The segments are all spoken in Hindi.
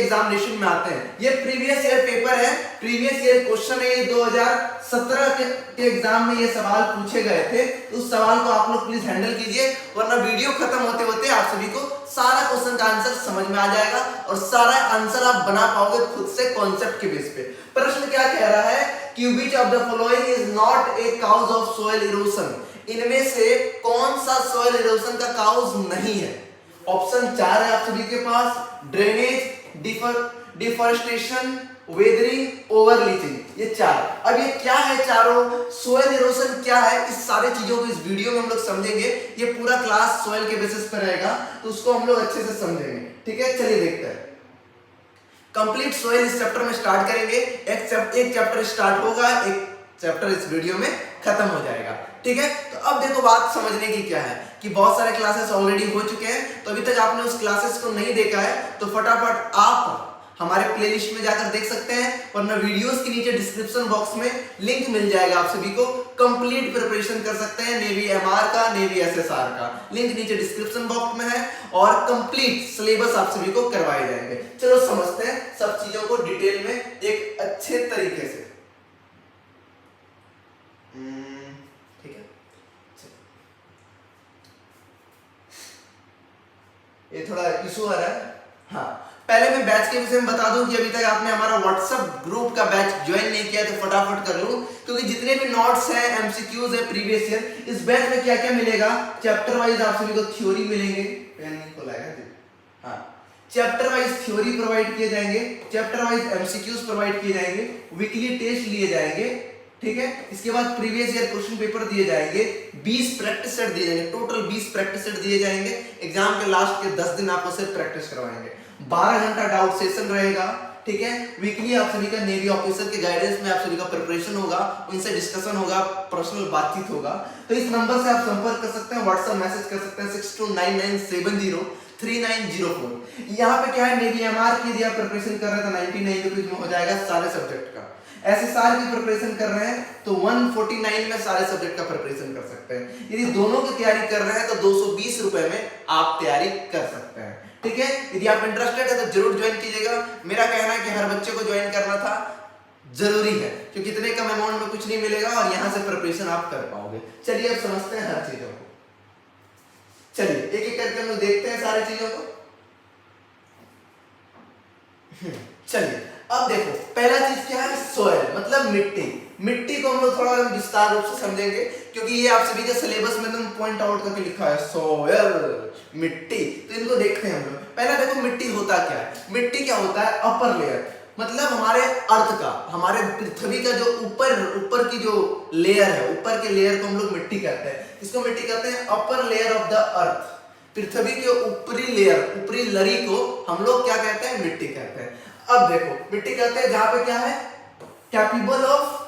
एग्जामिनेशन में आते हैं। ये प्रीवियस ईयर पेपर है, प्रीवियस ईयर क्वेश्चन है, ये 2017 के एग्जाम में ये सवाल पूछे गए थे। तो उस सवाल को आप लोग प्लीज हैंडल कीजिए, वरना वीडियो खत्म होते होते आप सभी को सारा क्वेश्चन का आंसर समझ में आ जाएगा और सारा आंसर आप बना पाओगे खुद से कॉन्सेप्ट के बेस पे। प्रश्न क्या कह रहा है कि which of the following is not a cause of soil erosion, इनमें से कौन सा सॉइल इरोजन का काउज नहीं है। ऑप्शन 4 है आप सभी के पास, drainage, deforestation, weathering, over leaching. ये 4। अब ये क्या है चारों, सोयल इरोजन क्या है, इस सारे चीजों को इस वीडियो में हम लोग समझेंगे। ये पूरा क्लास सोयल के बेसिस पर रहेगा, तो उसको हम लोग अच्छे से समझेंगे। ठीक है, चलिए देखते हैं। कंप्लीट सोयल इस चैप्टर में स्टार्ट करेंगे। एक चैप्टर स्टार्ट होगा, एक चैप्टर इस वीडियो में खत्म हो जाएगा। ठीक है, तो अब देखो बात समझने की क्या है कि बहुत सारे क्लासेस ऑलरेडी हो चुके हैं, तो अभी तक आपने उस क्लासेस को नहीं देखा है तो फटाफट आप हमारे प्लेलिस्ट में जाकर देख सकते हैं, वरना वीडियोस के नीचे डिस्क्रिप्शन बॉक्स में लिंक मिल जाएगा, आप सभी को कंप्लीट प्रिपरेशन कर सकते हैं नेवी एमआर का, नेवी एसएसआर का। लिंक नीचे डिस्क्रिप्शन बॉक्स में है और कंप्लीट सिलेबस आप सभी को करवाए जाएंगे। चलो समझते हैं सब चीजों को डिटेल में एक अच्छे तरीके से। ठीक है, ये थोड़ा इशू आ रहा है। हाँ, पहले मैं बैच के विषय में बता दूं कि अभी तक आपने हमारा व्हाट्सएप ग्रुप का बैच ज्वाइन नहीं किया तो फटाफट कर लूं, क्योंकि जितने भी नोट्स हैं, एमसीक्यूज है प्रीवियस ईयर, इस बैच में क्या क्या मिलेगा, चैप्टर वाइज आप सभी को थ्योरी मिलेंगे, पेन नहीं खोला है। हाँ, चैप्टर वाइज थ्योरी प्रोवाइड किए जाएंगे, चैप्टर वाइज एमसीक्यूज प्रोवाइड किए जाएंगे, वीकली टेस्ट लिए जाएंगे। ठीक है, इसके बाद प्रीवियस ईयर क्वेश्चन पेपर दिए जाएंगे, 20 प्रैक्टिस सेट दिए जाएंगे, टोटल 20 प्रैक्टिस सेट दिए जाएंगे। एग्जाम के लास्ट के 10 दिन आपको सिर्फ प्रैक्टिस करवाएंगे। 12 घंटा डाउट सेशन रहेगा। ठीक है, वीकली आप सभी का नेवी ऑफिसर के गाइडेंस में आप सभी का प्रिपरेशन होगा, उनसे डिस्कशन होगा, पर्सनल बातचीत होगा। तो इस नंबर से आप संपर्क कर सकते हैं, व्हाट्सएप मैसेज कर सकते हैं 6299703904। यहाँ पे क्या है, नेवी एमआर की यदि आप प्रिपरेशन कर रहे हैं तो 99 रुपीज में हो जाएगा सारे सब्जेक्ट का। एसएसआर की प्रिपरेशन कर रहे हैं तो 149 में सारे सब्जेक्ट का प्रिपरेशन कर सकते हैं। यदि दोनों की तैयारी कर रहे हैं तो 220 रुपए में आप तैयारी कर सकते हैं। ठीक है, यदि आप इंटरेस्टेड है तो जरूर ज्वाइन कीजिएगा। मेरा कहना है कि हर बच्चे को ज्वाइन करना था, जरूरी है, क्योंकि इतने कम अमाउंट में कुछ नहीं मिलेगा और यहां से प्रिपरेशन आप कर पाओगे। चलिए अब समझते हैं हर चीजों को। चलिए एक एक करके हम लोग देखते हैं सारी चीजों को। चलिए अब देखो, पहला चीज क्या है, सोयल मतलब मिट्टी। मिट्टी को हम लोग थोड़ा विस्तार रूप से समझेंगे, क्योंकि ये आप सभी के सिलेबस में एकदम पॉइंट आउट करके लिखा है सोयल, मिट्टी। तो इनको देखते हैं हम लोग। पहला देखो मिट्टी होता क्या है। मिट्टी क्या होता है, अपर लेयर, मतलब हमारे अर्थ का, हमारे पृथ्वी का जो ऊपर की जो लेयर है, ऊपर के लेयर को हम लोग मिट्टी कहते हैं। इसको मिट्टी कहते हैं upper layer of the earth. पृथ्वी के ऊपरी लेयर, ऊपरी लड़ी को हम लोग क्या कहते हैं, मिट्टी कहते हैं। अब देखो मिट्टी कहते हैं जहां पे क्या है, कैपेबल ऑफ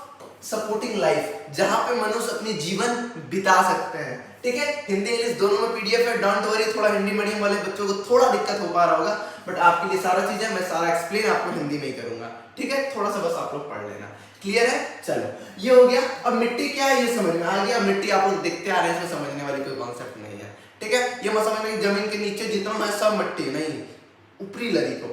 सपोर्टिंग लाइफ, जहां पे मनुष्य अपनी जीवन बिता सकते हैं। ठीक है, हिंदी इंग्लिश दोनों में पीडीएफ है, डोंट वरी। थोड़ा हिंदी मीडियम वाले बच्चों को थोड़ा दिक्कत हो पा रहा होगा, बट आपके लिए सारा चीजें मैं सारा एक्सप्लेन आपको हिंदी में ही करूंगा। ठीक है, थोड़ा सा बस आप लोग पढ़ लेना। क्लियर है, चलो ये हो गया। अब मिट्टी क्या है ये समझ में आ गया। मिट्टी आप लोग देखते आ रहे हैं, इसमें समझने वाली कोई कॉन्सेप्ट नहीं है। ठीक है, ये मत समझना कि जमीन के नीचे जितना है सब मिट्टी, नहीं, ऊपरी लड़ी को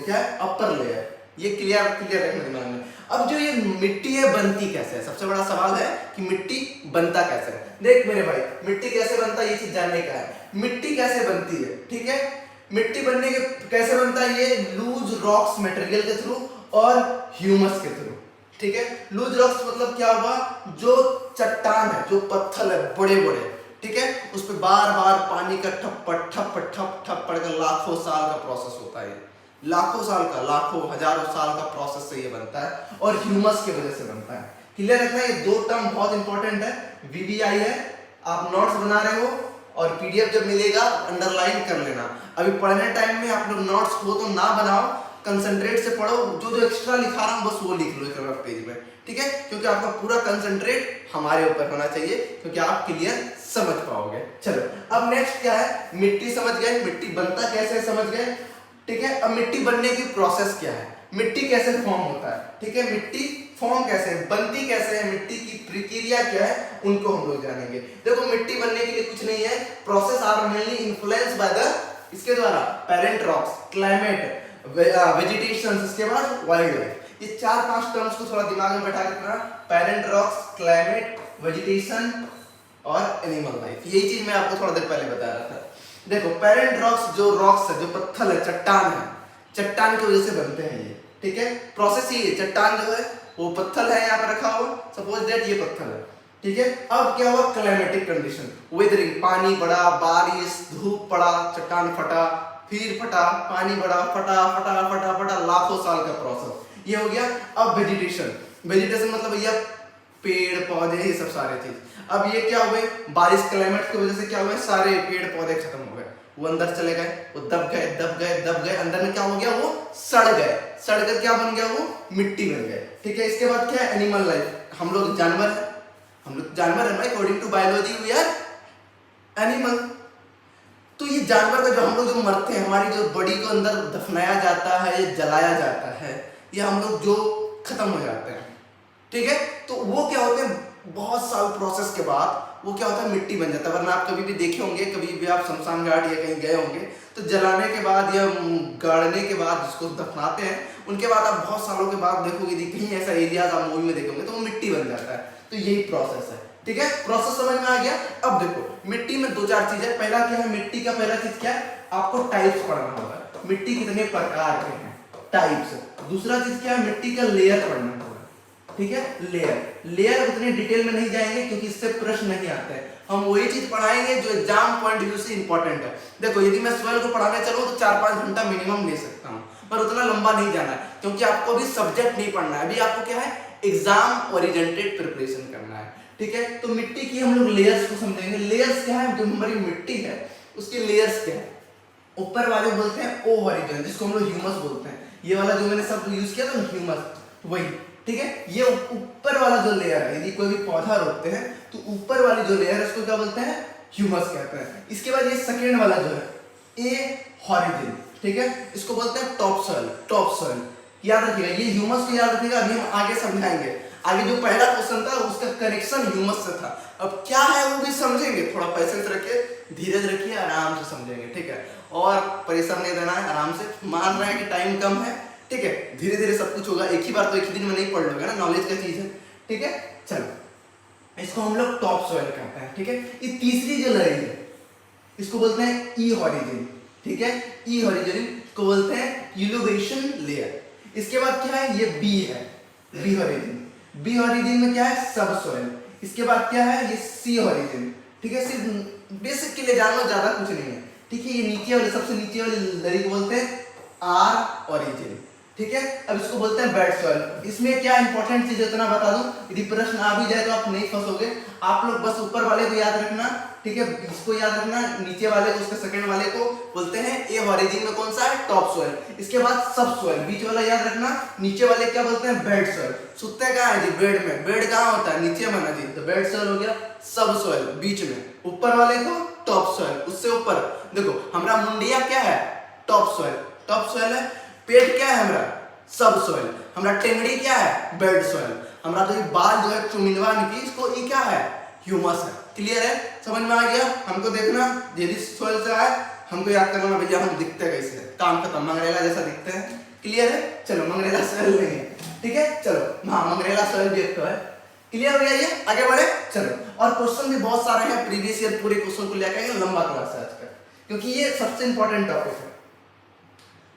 क्या है, अपर लेयर। ये क्लियर रखना दिमाग में। अब जो ये मिट्टी है बनती कैसे है, सबसे बड़ा सवाल है कि मिट्टी बनता कैसे है। देख मेरे भाई, मिट्टी कैसे बनता है ये चीज जानने का है। मिट्टी कैसे बनती है, ठीक है, मिट्टी बनने के कैसे बनता है, ये लूज रॉक्स मटेरियल के थ्रू और ह्यूमस के थ्रू। ठीक है, लूज रॉक्स मतलब क्या हुआ, जो चट्टान है, जो पत्थर है बड़े बड़े, ठीक है, उस पर बार बार पानी का ठप ठप पड़कर लाखों साल का प्रोसेस होता है। लाखों साल का, लाखों हजारों साल का प्रोसेस से ये बनता है और ह्यूमस की वजह से बनता है। क्लियर रखना, ये दो टर्म बहुत इंपॉर्टेंट है। वीवीआई है, आप नोट्स बना रहे हो और पीडीएफ जब मिलेगा अंडरलाइन कर लेना। अभी पढ़ने टाइम में आप लोग नोट्स हो तो ना बनाओ, कंसंट्रेट से पढ़ो, जो एक्स्ट्रा लिखा रहा हूं बस वो लिख लो एक रफ पेज में। ठीक है, क्योंकि आपका पूरा कंसंट्रेट हमारे ऊपर होना चाहिए, क्योंकि आप क्लियर समझ पाओगे। चलो अब नेक्स्ट क्या है, मिट्टी समझ गए, मिट्टी बनता कैसे समझ गए। ठीक है, अब मिट्टी बनने की प्रोसेस क्या है, मिट्टी कैसे फॉर्म होता है। ठीक है, मिट्टी फॉर्म कैसे है, बनती कैसे है, मिट्टी की प्रक्रिया क्या है, उनको हम लोग जानेंगे। देखो मिट्टी बनने के लिए कुछ नहीं है, process are mainly influenced by the, इसके द्वारा पेरेंट रॉक्स, क्लाइमेट, वेजिटेशन, इसके बाद वाइल्ड लाइफ। ये 4-5 टर्म्स को थोड़ा दिमाग में बैठा के रखना, पैरेंट रॉक्स, क्लाइमेट, वेजिटेशन और एनिमल लाइफ। यही चीज मैं आपको थोड़ा देर पहले बता रहा था। देखो पैरेंट रॉक्स, जो रॉक्स है, जो पत्थर है, चट्टान है, चट्टान की वजह से बनते हैं ये, ठीक है। प्रोसेस ये है, चट्टान जो है वो पत्थर है यहाँ पे रखा हुआ, सपोज दैट ये पत्थर है, ठीक है। अब क्या हुआ, क्लाइमेटिक कंडीशन, वेदरिंग, पानी बढ़ा, बारिश, धूप पड़ा, चट्टान फटा, फिर फटा, पानी बढ़ा, फटा फटा फटा फटा, लाखों साल का प्रोसेस, ये हो गया। अब वेजिटेशन, वेजिटेशन मतलब भैया पेड़ पौधे, ये सब सारे चीज। अब ये क्या हुए, बारिश, क्लाइमेट की वजह से क्या हुए, सारे पेड़ पौधे खत्म हो गए, वो अंदर चले गए, वो दब गए दब गए दब गए, अंदर में क्या हो गया, वो सड़ गए, सड़कर क्या बन गया, वो मिट्टी बन गए, ठीक है। इसके बाद क्या है, एनिमल लाइफ, हम लोग जानवर है, हम लोग जानवर है, according to biology we are animal. तो ये जानवर का जो हम लोग जो मरते हैं, हमारी जो बॉडी को अंदर दफनाया जाता है, ये जलाया जाता है, ये हम लोग जो खत्म हो जाते हैं, ठीक है। तो वो क्या होते हैं, बहुत साल प्रोसेस के बाद वो क्या होता है, मिट्टी बन जाता है। वरना आप कभी भी देखे होंगे, कभी भी आप शमशान घाट या कहीं गए होंगे, तो जलाने के बाद या गाड़ने के बाद जिसको दफनाते हैं, उनके बाद आप बहुत सालों के बाद देखोगे, कहीं ऐसा एरिया आप मूवी में देखेंगे, तो वो मिट्टी बन जाता है। तो यही प्रोसेस है, ठीक है। प्रोसेस समझ में आ गया। अब देखो मिट्टी में 2-4 चीज है। पहला क्या है, मिट्टी का पहला चीज क्या है, आपको टाइप्स पढ़ना होगा, मिट्टी कितने प्रकार के हैं, टाइप्स। दूसरा चीज क्या है, मिट्टी का लेयर पढ़ना होगा, ठीक है। लेयर उतने डिटेल में नहीं जाएंगे क्योंकि इससे प्रश्न नहीं आते हैं। हम वही चीज पढ़ाएंगे जो एग्जाम पॉइंट व्यू से इंपॉर्टेंट है। देखो यदि मैं सॉइल को पढ़ाने चलूं तो 4-5 घंटा मिनिमम ले सकता हूं, पर उतना लंबा नहीं जाना है क्योंकि आपको अभी सब्जेक्ट नहीं पढ़ना है, अभी आपको क्या है, एग्जाम ओरिएंटेड प्रिपरेशन करना है, ठीक है। तो मिट्टी की हम लोग लेयर्स को समझेंगे। लेयर्स क्या है, जो हमारी मिट्टी है उसके लेयर्स क्या है। ऊपर वाले बोलते हैं ओ ओरिजिन, जिसको हम लोग ह्यूमस बोलते हैं। ये वाला जो मैंने शब्द यूज किया था ह्यूमस, वही, ठीक है। ये ऊपर वाला जो लेयर है, यदि कोई भी पौधा रोपते हैं तो ऊपर वाली जो लेयर है उसको क्या बोलते हैं, ह्यूमस कहते हैं। इसके बाद ये सेकेंड वाला जो है ए ओरिजिन, ठीक है, इसको बोलते हैं टॉप सॉइल। टॉप सॉइल याद रखिएगा, ये ह्यूमस को याद रखिएगा, अभी हम आगे समझाएंगे। आगे जो पहला क्वेश्चन था उसका कनेक्शन ह्यूमस से था, अब क्या है वो भी समझेंगे। थोड़ा पैसेंस रखिए, धीरज रखिए, आराम से समझेंगे, ठीक है। और परेशान नहीं देना है, आराम से। मान रहे हैं कि टाइम कम है, ठीक है, धीरे धीरे सब कुछ होगा। एक ही बार तो एक ही दिन में नहीं पढ़ लोगे ना, नॉलेज का चीज है, ठीक है। चलो इसको हम लोग टॉप सॉइल कहते हैं, ठीक है। ये तीसरी जो लड़ी है इसको बोलते हैं ई ओरिजिन, ठीक है। ई ओरिजिन को बोलते हैं इल्यूवेशन लेयर। इसके बाद क्या है, ये बी है, बी ओरिजिन। बी ओरिजिन में क्या है, सब सॉइल। इसके बाद क्या है, ये सी ओरिजिन, ठीक है। सिर्फ बेसिक के लिए जानना, ज्यादा कुछ नहीं है, ठीक है। ये नीचे वाले, सबसे नीचे वाली लड़ी को बोलते हैं आर ओरिजिन, ठीक है। अब इसको बोलते हैं बेड सॉइल। इसमें क्या इंपॉर्टेंट चीज इतना बता दूं, यदि प्रश्न आ भी जाए तो आप नहीं फंसोगे। आप लोग बस ऊपर वाले को याद रखना, ठीक है, इसको याद रखना, नीचे वाले को, उसके सेकंड वाले को बोलते हैं ए ओरिजिन में कौन सा है, टॉप सॉइल। इसके बाद सब सॉइल, बीच वाला याद रखना, नीचे वाले क्या बोलते हैं, बेड सॉइल। सुते कहाँ है जी, बेड में। बेड कहाँ होता है, नीचे में ना जी, तो बेड सॉइल हो गया। सब सॉइल बीच में, ऊपर वाले को टॉप सॉइल, उससे ऊपर देखो हमारा मुंडिया क्या है, टॉप सॉइल, टॉप सॉइल है। पेट क्या है हमारा, सब सॉइल। हमारा टेंगड़ी क्या है, बेड सॉइल। हमारा तो ये बाल जो है चुमिनवा की, इसको ये क्या है, ह्यूमस है। क्लियर है, समझ में आ गया। हमको देखना, यदि सॉइल से आए हमको याद करना, भैया हम दिखते कैसे, काम खत्म, मंगरेला जैसा दिखते हैं। क्लियर है, चलो मंगरेला सॉइल नहीं है, ठीक है। चलो हाँ, मंगरेला सॉइल भी एक तो है। क्लियर हो गया, ये आगे बढ़े। चलो, और क्वेश्चन भी बहुत सारे हैं प्रीवियस ईयर, पूरे क्वेश्चन को लेकर लंबा क्लास है आज का, क्योंकि ये सबसे इंपॉर्टेंट टॉपिक है।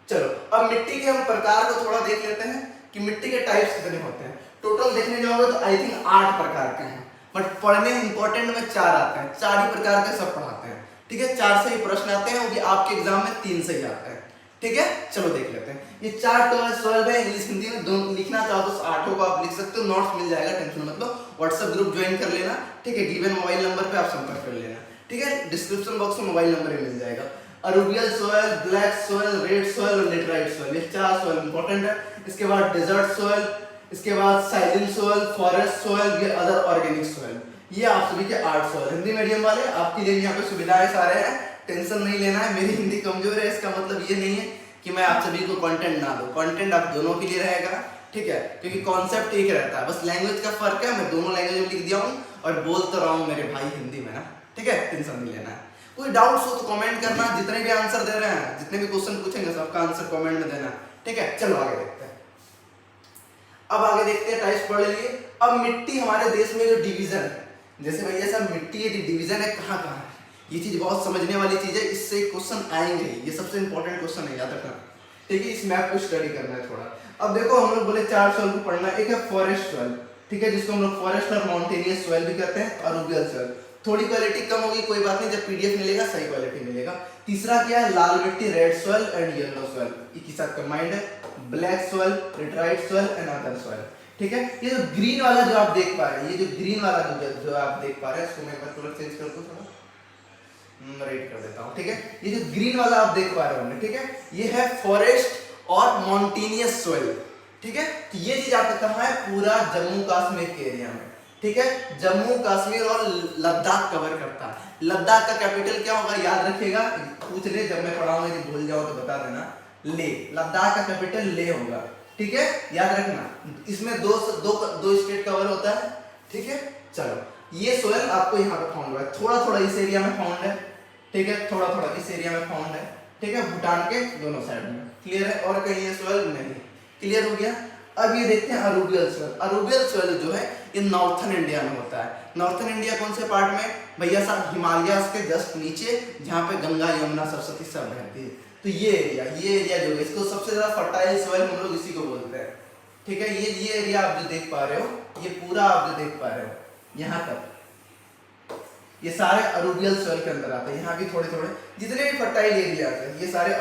चलो अब मिट्टी के हम प्रकार को थोड़ा देख लेते हैं कि मिट्टी के टाइप्स कितने होते हैं। टोटल देखने जाओगे तो आई थिंक 8 प्रकार के हैं, बट पढ़ने इंपॉर्टेंट में 4 आते हैं। 4 ही प्रकार के सब पढ़ाते हैं, ठीक है। 4 से ही प्रश्न आते हैं, वो भी आपके एग्जाम में 3 से ही आते हैं, ठीक है। चलो देख लेते हैं। ये 4 12 है, इंग्लिश हिंदी में दोनों लिखना चाहो तो 8 को आप लिख सकते हो, नोट्स मिल जाएगा, टेंशन मत लो। व्हाट्सएप ग्रुप ज्वाइन कर लेना, ठीक है। गिवन मोबाइल नंबर पे आप संपर्क कर लेना, ठीक है। डिस्क्रिप्शन बॉक्स में मोबाइल नंबर भी मिल जाएगा। अरुबियल soil, black soil, red soil और लेटराइट सॉइल, ये 4 सॉइल इंपॉर्टेंट है। इसके बाद डेजर्ट सॉइल, इसके बाद साइलेंट सॉइल, फॉरेस्ट सॉइल, ये अदर ऑर्गेनिक सॉइल। ये आप सभी के 8 सॉइल। हिंदी मीडियम वाले आपके लिए यहाँ पे सुविधाएं सारे हैं, टेंशन नहीं लेना है। मेरी हिंदी कमजोर है, इसका मतलब ये नहीं है कि मैं आप सभी को कंटेंट ना दूं, कंटेंट आप दोनों के लिए रहेगा, ठीक है। क्योंकि कॉन्सेप्ट एक रहता है, बस लैंग्वेज का फर्क है। मैं दोनों लैंग्वेज में लिख दिया हूँ और बोल तो रहा हूँ मेरे भाई हिंदी में ना, ठीक है, टेंशन नहीं लेना है। कोई डाउट्स हो तो कमेंट करना, जितने भी आंसर दे रहे हैं, जितने भी क्वेश्चन पूछेंगे सबका आंसर कमेंट में देना, ठीक है। चलो आगे देखते हैं। अब आगे देखते हैं, टाइप्स पढ़ लिए। अब मिट्टी हमारे देश में जो डिवीजन है, जैसे भैया साहब मिट्टी यदि डिवीजन है कहाँ कहाँ है, ये चीज बहुत समझने वाली चीज है, इससे क्वेश्चन आएंगे, ये सबसे इंपॉर्टेंट क्वेश्चन है, याद रखना, ठीक है। इस मैप को स्टडी करना है थोड़ा। अब देखो हम लोग बोले 4 सॉइल को पढ़ना है। एक है फॉरेस्ट सॉइल, ठीक है, जिसको हम लोग फॉरेस्ट और माउंटेनियस सॉइल भी कहते हैं, और रूबियल सॉइल। थोड़ी क्वालिटी कम होगी, कोई बात नहीं, जब पीडीएफ मिलेगा सही क्वालिटी मिलेगा। तीसरा क्या है, लाल मिट्टी, red soil and yellow soil, एक ही साथ कंबाइंड है। Black soil, laterite soil and other soil, ठीक है। ये जो ग्रीन वाला जो आप देख पा रहे हैं, ये जो ग्रीन वाला जो आप देख पा रहे हैं, इसको मैं एक बार कलर चेंज कर दूं थोड़ा, रेड कर देता हूं, ठीक है। ये जो ग्रीन वाला आप देख पा रहे होंगे, ठीक है, ये है फॉरेस्ट और माउंटेनियस सॉइल, ठीक है। तो ये चीज आपका कहाँ है, पूरा जम्मू कश्मीर के एरिया में, ठीक है। जम्मू कश्मीर और लद्दाख कवर करता है। लद्दाख का कैपिटल क्या होगा, याद रखिएगा, पूछ ले, जब मैं पढ़ाऊंगा यदि भूल जाओ तो बता देना, ले। लद्दाख का कैपिटल ले होगा, ठीक है, याद रखना। इसमें दो स्टेट कवर होता है, ठीक है। चलो ये सोयल आपको यहाँ पे फाउंड हुआ है, थोड़ा थोड़ा इस एरिया में फाउंड है, ठीक है, थोड़ा थोड़ा इस एरिया में फाउंड है, ठीक है, भूटान के दोनों साइड में, क्लियर है। और कहीं ये सोयल नहीं, क्लियर हो गया। अब ये देखते हैं अरूबियल सोयल। अरूबियल सोयल जो है ये नॉर्थन इंडिया में होता है। नॉर्थन इंडिया कौन से पार्ट में, भैया साहब हिमालयास के जस्ट नीचे, जहाँ पे गंगा यमुना सरस्वती सब बहती है, तो ये एरिया जो है, इसको सबसे ज्यादा फर्टाइल सॉइल हम लोग इसी को बोलते हैं, ठीक है। ये एरिया आप जो देख पा रहे हो, ये पूरा आप जो देख पा रहे हो यहाँ तक, ये सारे अलूवियल सॉइल के अंदर आते हैं। यहाँ भी थोड़े थोड़े जितने भी फर्टाइल एरिया आते हैं, ये सारे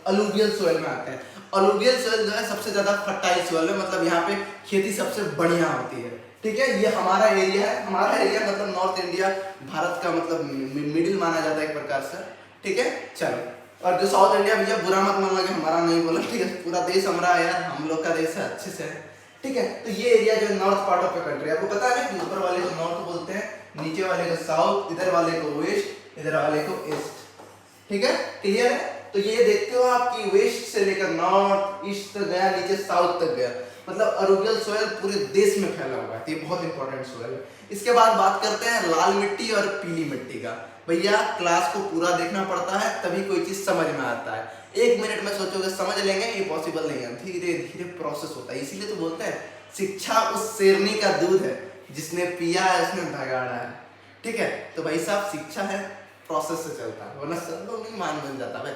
अलूवियल सॉइल में आते हैं। अलूवियल सॉइल जो है सबसे ज्यादा फर्टाइल सॉइल है, मतलब यहाँ पे खेती सबसे बढ़िया होती है, ठीक है। ये हमारा एरिया है, हमारा एरिया मतलब नॉर्थ इंडिया, भारत का मतलब मिडिल माना जाता है एक प्रकार से, ठीक है। चलो, और जो साउथ इंडिया, भैया बुरा मत मान लगे, हमारा नहीं बोला, ठीक है, पूरा देश हमारा है यार, हम लोग का देश है, अच्छे से है, ठीक है। तो ये एरिया जो north part of the country, आपको पता है कि ऊपर वाले को नॉर्थ बोलते हैं, नीचे वाले को साउथ, इधर वाले को वेस्ट, इधर वाले को ईस्ट, ठीक है, क्लियर है। तो ये देखते हो आपकी वेस्ट से लेकर नॉर्थ ईस्ट तक गया, नीचे साउथ तक गया, मतलब अलूवियल सॉइल पूरे देश में फैला हुआ है, ये बहुत इंपॉर्टेंट सॉइल है। इसके बाद बात करते हैं लाल मिट्टी और पीली मिट्टी का। भैया क्लास को पूरा देखना पड़ता है, तभी कोई चीज समझ में आता है। 1 मिनट में सोचोगे समझ लेंगे, ये पॉसिबल नहीं है, धीरे धीरे प्रोसेस होता है। इसीलिए तो बोलते हैं शिक्षा उस शेरनी का दूध है जिसने पिया है उसने भगाड़ा है, ठीक है। तो भाई साहब शिक्षा है, प्रोसेस से चलता है, वरना सब लोग नहीं मान बन जाता भाई,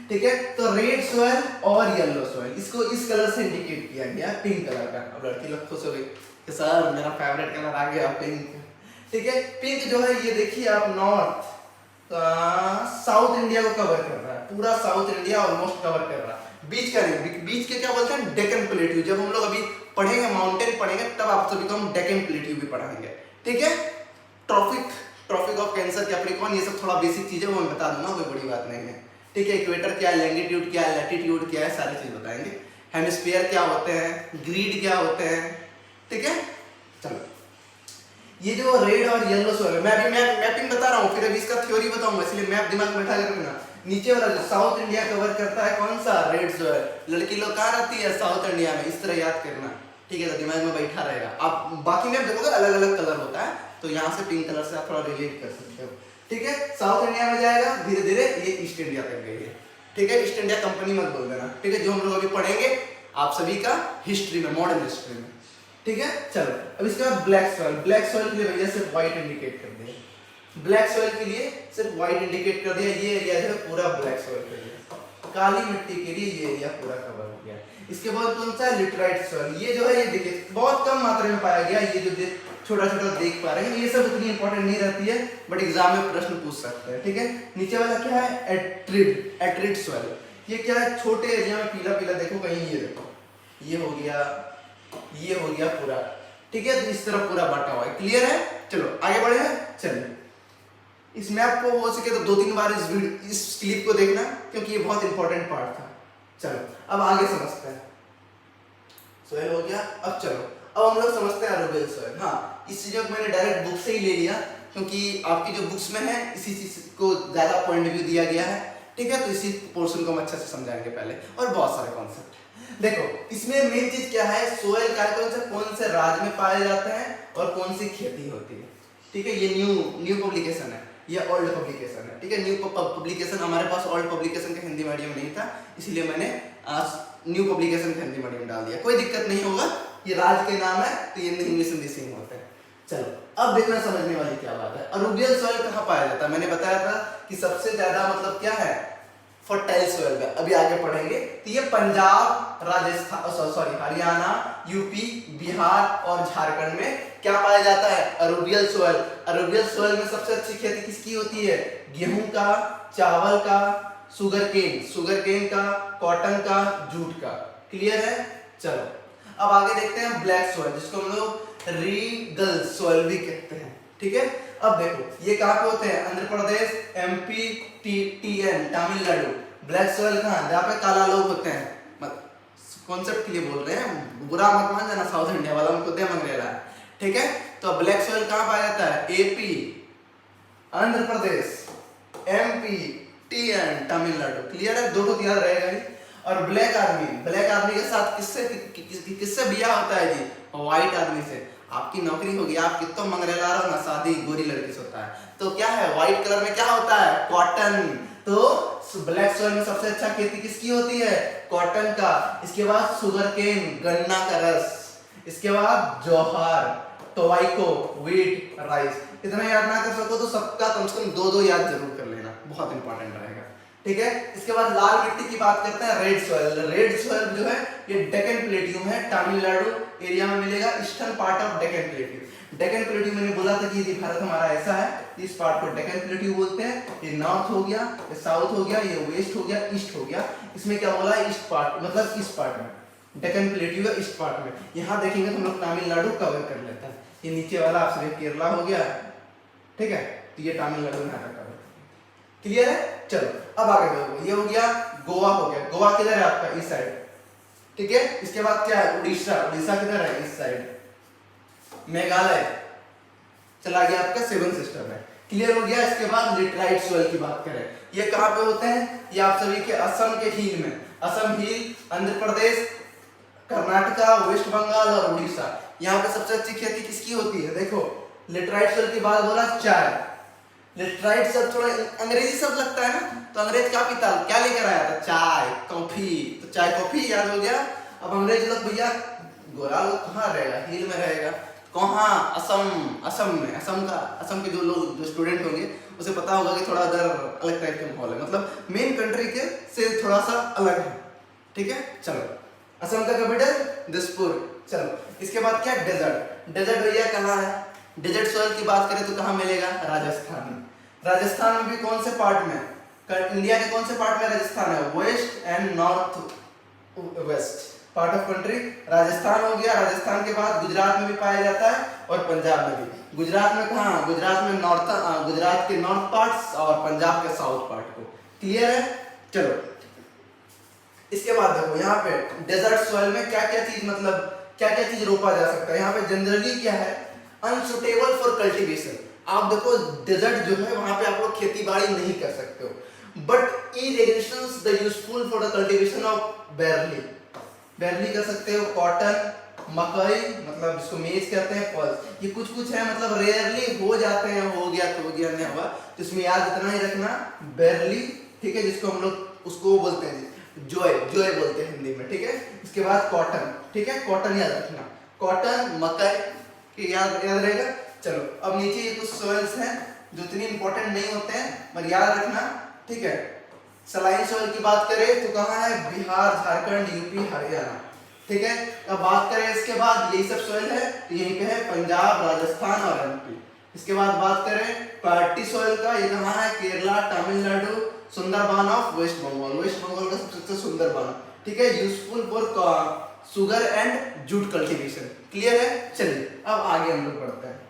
ठीक है। तो रेड सॉइल और येलो सॉइल, इसको इस कलर से इंडिकेट किया गया, पिंक कलर का। अब लड़की लोग खुश हो गई कि सर मेरा फेवरेट कलर आ गया पिंक, ठीक है। पिंक जो है ये देखिए आप नॉर्थ साउथ इंडिया को कवर कर रहा है, पूरा साउथ इंडिया ऑलमोस्ट कवर कर रहा है। बीच का नहीं, बीच के क्या बोलते हैं, डेक्कन प्लेट्यू। जब हम लोग अभी पढ़ेंगे माउंटेन पढ़ेंगे, तब आप सभी को हम डेक्कन प्लेट्यू भी पढ़ाएंगे, ठीक है। ट्रॉपिक ऑफ कैंसर, कैप्रिकॉर्न, ये सब थोड़ा बेसिक चीजें वो मैं बता दूंगा, कोई बड़ी बात नहीं है, ठीक है। इक्वेटर क्या है, लैंगिट्यूड क्या है, लैटिट्यूड क्या है, सारी चीज बताएंगे। हेमिस्फीयर क्या होते हैं, ग्रीड क्या होते हैं, ठीक है। चलो ये जो रेड और येलो सॉइल है, मैं अभी मैपिंग बता रहा हूँ, फिर अभी इसका थ्योरी बताऊंगा, इसलिए मैप दिमाग में बैठा कर रखना। नीचे वाला जो साउथ इंडिया कवर करता है कौन सा, रेड सॉइल। लड़की लोग कहाँ रहती है, साउथ इंडिया में, इस तरह याद करना, ठीक है, तो दिमाग में बैठा रहेगा। आप बाकी मैप देखोगे अलग अलग कलर होता है, तो यहाँ से पिंक कलर से आप थोड़ा रिलेट कर सकते हो, ठीक है। साउथ इंडिया में जाएगा, धीरे धीरे ये ईस्ट इंडिया तक गई है, ठीक है। ईस्ट इंडिया कंपनी मत बोल देना, ठीक है, जो हम लोग अभी पढ़ेंगे आप सभी का हिस्ट्री में, मॉडर्न हिस्ट्री में, ठीक है। चलो अब इसके बाद ब्लैक सॉइल। ब्लैक सॉइल के लिए भैया सिर्फ व्हाइट इंडिकेट कर दिया, ब्लैक सॉइल के लिए सिर्फ व्हाइट इंडिकेट कर दिया। ये एरिया जो है पूरा ब्लैक सॉइल के लिए, काली मिट्टी के लिए ये एरिया पूरा कवर हो गया। इसके बाद कौन सा, लिटराइट सॉइल। ये जो है ये देखिए बहुत कम मात्रा में पाया गया, ये जो छोटा छोटा देख पा रहे हैं, ये सब उतनी इंपॉर्टेंट नहीं रहती है, बट एग्जाम में प्रश्न पूछ सकते हैं, ठीक है। नीचे वाला क्या है, एट्रिड सॉइल। ये क्या है, छोटे एरिया में पीला पीला देखो, कहीं ये देखो, ये हो गया पूरा, ठीक है। तो इस तरह पूरा बांटा हुआ है, क्लियर है। चलो आगे बढ़े हैं, चलिए इस मैप को हो सके तो 2-3 बार इस क्लिप को देखना, क्योंकि ये बहुत इंपॉर्टेंट पार्ट था। चलो अब आगे समझते हैं, सॉइल हो गया। अब चलो अब हम लोग समझते हैं अलूवियल सॉइल। हाँ, इस चीज को मैंने डायरेक्ट बुक से ही ले लिया, क्योंकि आपकी जो बुक्स में है इसी चीज को ज्यादा पॉइंट व्यू दिया गया है, ठीक है। तो इसी पोर्शन को हम अच्छे से समझाएंगे पहले, और बहुत सारे कॉन्सेप्ट। देखो इसमें मेन चीज क्या है, सोयल कौन से राज्य में पाए जाते हैं और कौन सी खेती होती है, ठीक है। ये न्यू पब्लिकेशन है, ये ओल्ड पब्लिकेशन है, ठीक है। न्यू पब्लिकेशन, हमारे पास ओल्ड पब्लिकेशन का हिंदी मीडियम नहीं था, इसलिए मैंने न्यू पब्लिकेशन का हिंदी मीडियम डाल दिया। कोई दिक्कत नहीं होगा, ये राज्य के नाम है तो ये इंग्लिश हिंदी सेम होते हैं। चलो अब देखना समझने वाली क्या बात है, अरुबियल सॉइल कहाँ पाया जाता है। मैंने बताया था कि सबसे ज्यादा मतलब क्या है, फर्टाइल सॉइल का। अभी आगे पढ़ेंगे तो ये पंजाब, राजस्थान, सॉरी हरियाणा, यूपी, बिहार और झारखंड में क्या पाया जाता है, अरुबियल सॉइल। अरुबियल सॉइल में सबसे अच्छी खेती किसकी होती है, गेहूं का, चावल का, शुगर केन का, कॉटन का, जूट का। क्लियर है। चलो अब आगे देखते हैं ब्लैक सॉइल, जिसको हम लोग रीगल सॉइल भी कहते हैं, ठीक है। अब देखो ये कहाँ पे होते हैं, Andhra Pradesh, MP, TN, Tamil Nadu. Black soil कहाँ, जहाँ पे काला लोग होते हैं, कॉन्सेप्ट के लिए बोल रहे हैं, बुरा मत मान जाना, साउथ इंडिया वाला उनको दे मंग रहा है, ठीक है। तो ब्लैक सॉइल कहाँ पाया जाता है, AP, Andhra Pradesh, MP, TN, Tamil Nadu. Clear है, दो तो याद रहेगा ही। और ब्लैक आर्मी के साथ किससे बिया होता है जी, व्हाइट आदमी से। आपकी नौकरी होगी, आप कितना मंगरे ला रहे हो ना, शादी गोरी लड़की से होता है, तो क्या है व्हाइट कलर में क्या होता है, कॉटन। तो ब्लैक सॉइल में सबसे अच्छा खेती किसकी होती है, कॉटन का। इसके बाद शुगर केन, गन्ना का रस। इसके बाद ज्वार, टोबैको, व्हीट, राइस। इतना याद ना कर सको तो सबका कम से कम दो याद जरूर कर लेना, बहुत इंपॉर्टेंट रहेगा, ठीक है। इसके बाद लाल मिट्टी की बात करते हैं, रेड सॉइल। रेड सॉइल जो है ये डेक्कन प्लेटियम है, तमिलनाडु एरिया में मिलेगा, eastern part of Deccan plateau. Deccan plateau मैंने बोला था कि ये भारत हमारा ऐसा है, इस पार्ट को डेक्कन प्लेटियम बोलते हैं। ये नॉर्थ हो गया, ये साउथ हो गया, ये वेस्ट हो गया, ईस्ट हो गया। इसमें क्या बोला, ईस्ट पार्ट, मतलब इस पार्ट में डेक्कन प्लेटियम है, ईस्ट पार्ट में। यहाँ देखेंगे तो हम लोग तमिलनाडु कवर कर लेता है। ये नीचे वाला आपसे केरला हो गया, ठीक है, तो ये तमिलनाडु में आता है। क्लियर है। चलो अब आगे बढ़ो, ये हो गया गोवा हो गया। गोवा किधर है आपका, इस साइड, ठीक है। इसके बाद क्या है, उड़ीसा किधर है, इस साइड। मेघालय चला गया आपका सेवन सिस्टर में। क्लियर हो गया। इसके बाद लिटराइट सॉइल की बात करें, ये कहाँ पे होते हैं, ये आप सभी के असम के हिल में, असम हिल, आंध्र प्रदेश, कर्नाटका, वेस्ट बंगाल और उड़ीसा। यहाँ पे सबसे अच्छी खेती किसकी होती है, देखो लिटराइट सॉइल की बात बोला, चाय। लिटराइट सब थोड़ा अंग्रेजी सब लगता है ना, तो अंग्रेज क्या पीता, क्या लेकर आया था, चाय, कॉफी। तो चाय कॉफी याद हो गया। अब अंग्रेज लोग भैया, गोरा लोग कहाँ रहेगा, हिल में रहेगा, कहाँ, असम में। असम के जो लोग, जो स्टूडेंट होंगे उसे पता होगा कि थोड़ा उधर अलग टाइप का माहौल है, मतलब मेन कंट्री के से थोड़ा सा अलग है, ठीक है। चलो असम का कैपिटल दिसपुर। चलो इसके बाद क्या, डेजर्ट भैया कहाँ है, डेजर्ट सॉइल की बात करें तो कहाँ मिलेगा, राजस्थान में। राजस्थान में भी कौन से पार्ट में, इंडिया के कौन से पार्ट में राजस्थान है, west and north west part of country Rajasthan हो गया। राजस्थान के बाद गुजरात में भी पाया जाता है और पंजाब में भी। गुजरात में कहाँ, गुजरात में गुजरात के नॉर्थ पार्ट्स और पंजाब के साउथ पार्ट को। क्लियर है। चलो इसके बाद देखो यहाँ पे डेजर्ट सॉइल में क्या क्या चीज, मतलब क्या क्या चीज रोपा जा सकता है। यहाँ पे जनरली क्या है, अनसुटेबल फॉर कल्टीवेशन। आप देखो डेजर्ट जो है वहां पे आप लोग खेती बाड़ी नहीं कर सकते हो, but irrigation the useful for the cultivation of बैरली कर सकते हो, कॉटन, मकई, मतलब जिसको मेज कहते हैं, पल्स। ये कुछ है, मतलब रेयरली हो जाते हैं, हो गया तो हो गया, नहीं हुआ तो इसमें याद इतना ही रखना, बैरली, ठीक है, जिसको हम लोग उसको बोलते हैं जोय बोलते हैं हिंदी में, ठीक है। इसके बाद कॉटन, ठीक है, कॉटन याद रखना, कॉटन, मकई की याद रहेगा। चलो अब नीचे ये कुछ सॉइल्स हैं जो इतनी इंपॉर्टेंट नहीं होते हैं पर याद रखना, ठीक है। सलाइन सॉइल की बात करें तो कहाँ है, बिहार, झारखंड, यूपी, हरियाणा, ठीक है। अब बात करें इसके बाद, यही सब सॉइल है तो यहीं पे है पंजाब, राजस्थान और एमपी। इसके बाद बात करें पार्टी सॉइल का, ये कहाँ है, केरला, तमिलनाडु, सुंदरबान ऑफ वेस्ट बंगाल का सबसे अच्छा सुंदरबान, ठीक है, useful for sugar and jute cultivation. Clear है। चलिए अब आगे हम लोग बढ़ते हैं,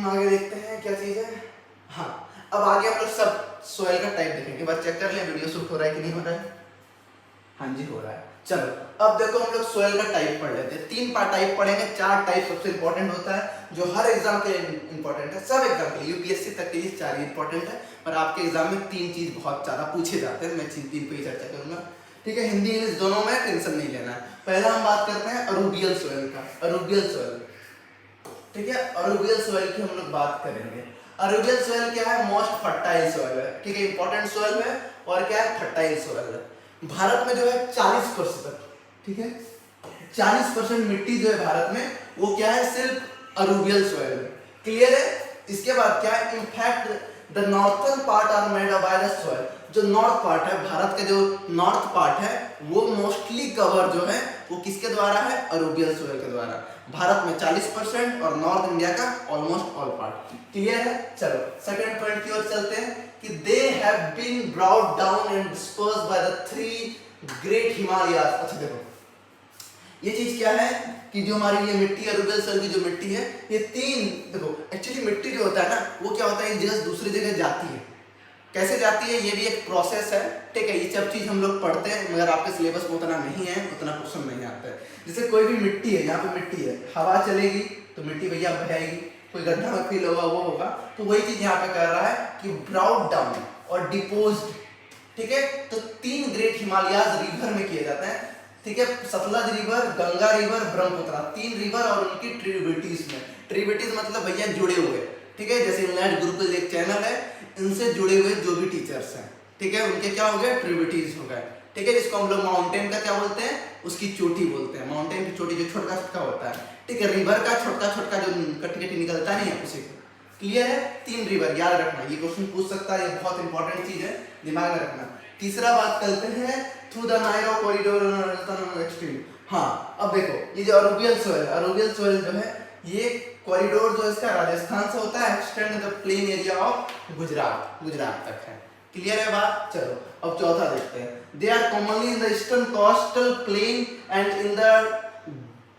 आगे देखते हैं क्या चीज है। हाँ अब आगे हम लोग सब सॉइल का टाइप देखेंगे। बस चेक कर लें वीडियो शूट हो रहा है कि नहीं हो रहा है। हाँ जी हो रहा है। चलो अब देखो हम लोग सॉइल का टाइप पढ़ लेते हैं। 3 टाइप पढ़ेंगे, 4 टाइप सबसे इंपॉर्टेंट होता है जो हर एग्जाम के लिए इंपॉर्टेंट है, सब एग्जाम के लिए, यूपीएससी तक के लिए 4 ही इंपॉर्टेंट है, पर आपके एग्जाम में 3 चीज बहुत ज्यादा पूछे जाते हैं। मैं 3 पे ही चर्चा करूंगा, ठीक है। हिंदी इंग्लिश दोनों में टेंशन नहीं लेना है। पहला हम बात करते हैं अरुबियल सॉइल का। अरुबियल सॉइल ठीक है। अरुबियल सॉइल की हम लोग बात करेंगे। अरुबियल सॉइल क्या है? मोस्ट फर्टाइल सॉइल है, ठीक है, इंपॉर्टेंट सॉइल है और क्या है? फर्टाइल सॉइल है। भारत में जो है 40%, ठीक है, 40% मिट्टी जो है भारत में वो क्या है? सिर्फ अरुबियल सॉइल है। क्लियर है? इसके बाद क्या है? In fact the northern part are made by the soil. जो नॉर्थ पार्ट है, भारत का जो नॉर्थ पार्ट है वो मोस्टली कवर जो है वो किसके द्वारा है? अरुबियल सॉइल के द्वारा। भारत में 40% और नॉर्थ इंडिया का ऑलमोस्ट ऑल पार्ट। क्लियर है? चलो सेकंड पॉइंट की ओर चलते हैं कि they have been brought down and dispersed by the 3 great Himalayas. अच्छा देखो ये चीज क्या है कि जो हमारी ये मिट्टी अरुबियल सॉइल की जो मिट्टी है ये 3, देखो एक्चुअली मिट्टी जो होता है ना वो क्या होता है? एक जगह से दूसरी जगह जाती है। कैसे जाती है? ये भी एक प्रोसेस है, ठीक है। ये सब चीज हम लोग पढ़ते हैं मगर आपके सिलेबस में उतना नहीं है, उतना क्वेश्चन नहीं आता है। जैसे कोई भी मिट्टी है, यहाँ पे मिट्टी है, हवा चलेगी तो मिट्टी भैया बहेगी, कोई गड्ढा में फील होगा वो होगा, तो वही चीज यहाँ पे कर रहा है कि ब्राउट डाउन और डिपोज्ड, ठीक है। तो 3 ग्रेट हिमालयाज रिवर में किए जाते हैं, ठीक है। Sutlej river, Ganga river, Brahmaputra, 3 river और उनकी ट्रिब्यूटरीज में। ट्रिब्यूटरीज मतलब भैया जुड़े हुए, ठीक है। जैसे इनलैंड गुरुकुल एक चैनल है, इनसे जुड़े हुए जो भी टीचर्स हैं, ठीक है, उनके क्या हो गए? ट्रिब्यूटरीज हो गए, ठीक है। जिसको हम लोग माउंटेन का क्या बोलते हैं? उसकी चोटी बोलते हैं। माउंटेन की चोटी जो छोटा छोटा होता है, ठीक है। रिवर का छोटा छोटा जो कटी कटी निकलता नहीं है उसी को। क्लियर है? 3 रिवर याद रखना, ये क्वेश्चन पूछ सकता है, ये बहुत इंपॉर्टेंट चीज है, दिमाग में रखना। तीसरा बात करते हैं थ्रू द नाइरो कॉरिडोर एक्सट्रीम। हाँ अब देखो ये जो अरुबियल सॉइल, अरुबियल सॉइल जो है ये कॉरिडोर जो इसका राजस्थान से होता है, extend the plain area of Gujarat तक है। क्लियर है बात? चलो अब चौथा देखते हैं। They are commonly in the eastern coastal plain and in the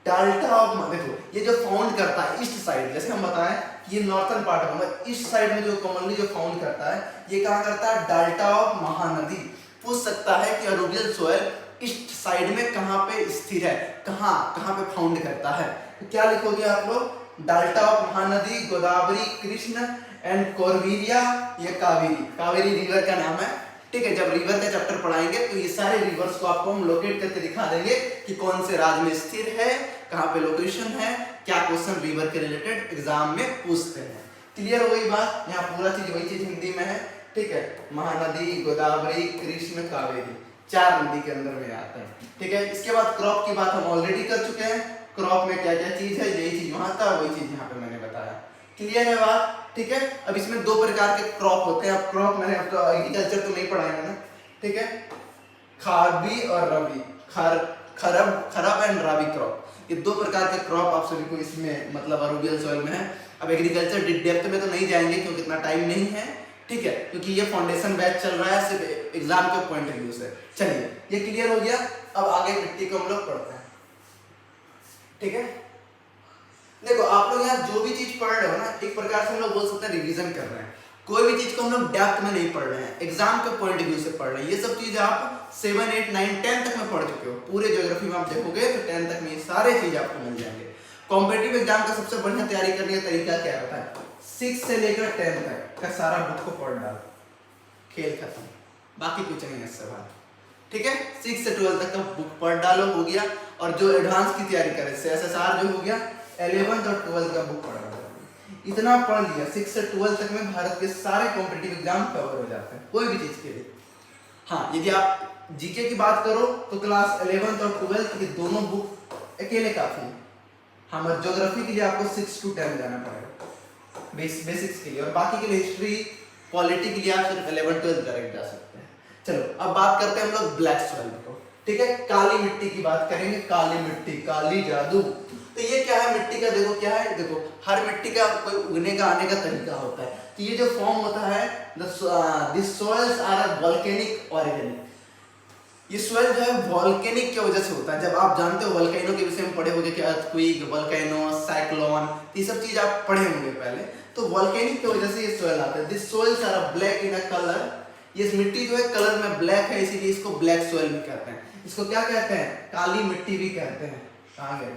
delta of, देखो ये जो फाउंड करता है ईस्ट साइड, जैसे हम बताएं ये नॉर्थर्न पार्ट है, ईस्ट साइड में जो कॉमनली जो फाउंड करता है ये कहाँ करता है? Delta of Mahanadi. पूछ सकता है कि अरुबियल सॉइल ईस्ट साइड में कहाँ पे स्थिर है, कहाँ पे फाउंड करता है? तो क्या लिखोगे आप लोग? Delta of Mahanadi, Godavari, Krishna and Cauvery, ये कावेरी रिवर का नाम है, ठीक है। जब रिवर का चैप्टर पढ़ाएंगे तो ये सारे रिवर्स को आपको हम लोकेट करके दिखा देंगे कि कौन से राज्य में स्थिर है, कहाँ पे लोकेशन है, क्या क्वेश्चन रिवर के रिलेटेड एग्जाम में पूछते हैं। क्लियर हो गई बात? यहाँ पूरा चीज वही चीज हिंदी में है, ठीक है। महानदी, गोदावरी, कृष्ण, कावेरी 4 नदी के अंदर में आते हैं, ठीक है। इसके बाद क्रॉप की बात हम ऑलरेडी कर चुके हैं। क्रॉप में क्या क्या चीज है, यही चीज वहां था, वही चीज यहाँ पे मैंने बताया। क्लियर है बात? ठीक है। अब इसमें 2 प्रकार के क्रॉप होते हैं। अब क्रॉप मैंने आपको एग्रीकल्चर तो नहीं पढ़ाया ना, ठीक है। खारबी और रबी, खरब एंड रबी क्रॉप, ये 2 प्रकार के क्रॉप आप सभी को इसमें मतलब अरुबियल सॉइल में है। अब एग्रीकल्चर डेप्थ में तो नहीं जाएंगे क्योंकि इतना टाइम नहीं है, ठीक है, क्योंकि ये फाउंडेशन बैच चल रहा है सिर्फ एग्जाम के पॉइंट ऑफ व्यू से। चलिए ये क्लियर हो गया। अब आगे मिट्टी को हम लोग पढ़ते हैं, ठीक है। देखो आप लोग यहाँ जो भी चीज पढ़ रहे हो ना, एक प्रकार से हम लोग बोल सकते हैं रिवीजन कर रहे हैं। कोई भी चीज को हम लोग डेप्थ में नहीं पढ़ रहे हैं, एग्जाम के पॉइंट ऑफ व्यू से पढ़ रहे हैं। ये सब चीज आप 7, 8, 9, 10 तक में पढ़ चुके हो। पूरे ज्योग्राफी में आप देखोगे तो 10 तक में ये सारे चीज आपको मिल जाएंगे। कॉम्पिटिटिव एग्जाम का सबसे बढ़िया तैयारी करने का तरीका क्या होता है? 6 से लेकर 10 तक का सारा बुक को पढ़ डालो, खेल खत्म, बाकी कुछ नहीं है इससे बात, ठीक है। 6 से 12 तक का बुक पढ़ डालो, हो गया। और जो एडवांस की तैयारी करे SSR जो हो गया, 11th और 12th का बुक पढ़ डालो। इतना पढ़ लिया, 6 से 12 तक में भारत के सारे कॉम्पिटिटिव एग्जाम कवर हो जाते हैं कोई भी चीज के लिए। हाँ यदि आप जीके की बात करो तो क्लास 11th और 12th की दोनों बुक अकेले काफी है। हमारे ज्योग्राफी के लिए आपको 6 to 10 जाना पड़ेगा बेसिक्स के लिए, और बाकी के लिए हिस्ट्री, पॉलिटी के लिए आप सिर्फ 11, 12 डायरेक्ट जा सकते हैं। चलो अब बात करते हैं हम लोग ब्लैक सॉइल को, ठीक है। काली मिट्टी की बात करेंगे, काली मिट्टी, काली जादू। तो ये क्या है मिट्टी का? देखो क्या है, देखो हर मिट्टी का कोई उगने का आने का तरीका होता है। तो ये जो फॉर्म होता है this soils are volcanic origin, ये सॉइल जो है वोल्केनिक की वजह से होता है। जब आप जानते हो वोल्केनो के विषय में पढ़े होंगे कि अर्थक्वेक, वोल्केनो, साइक्लोन, ये सब चीज आप पढ़े होंगे पहले। तो वोल्केनिक की वजह से ये सॉइल आता है। This soils are black in a colour, ये मिट्टी जो है कलर में ब्लैक है, इसीलिए इसको ब्लैक सॉइल भी कहते हैं। इसको क्या कहते हैं? काली मिट्टी भी कहते हैं। कहाँ गए?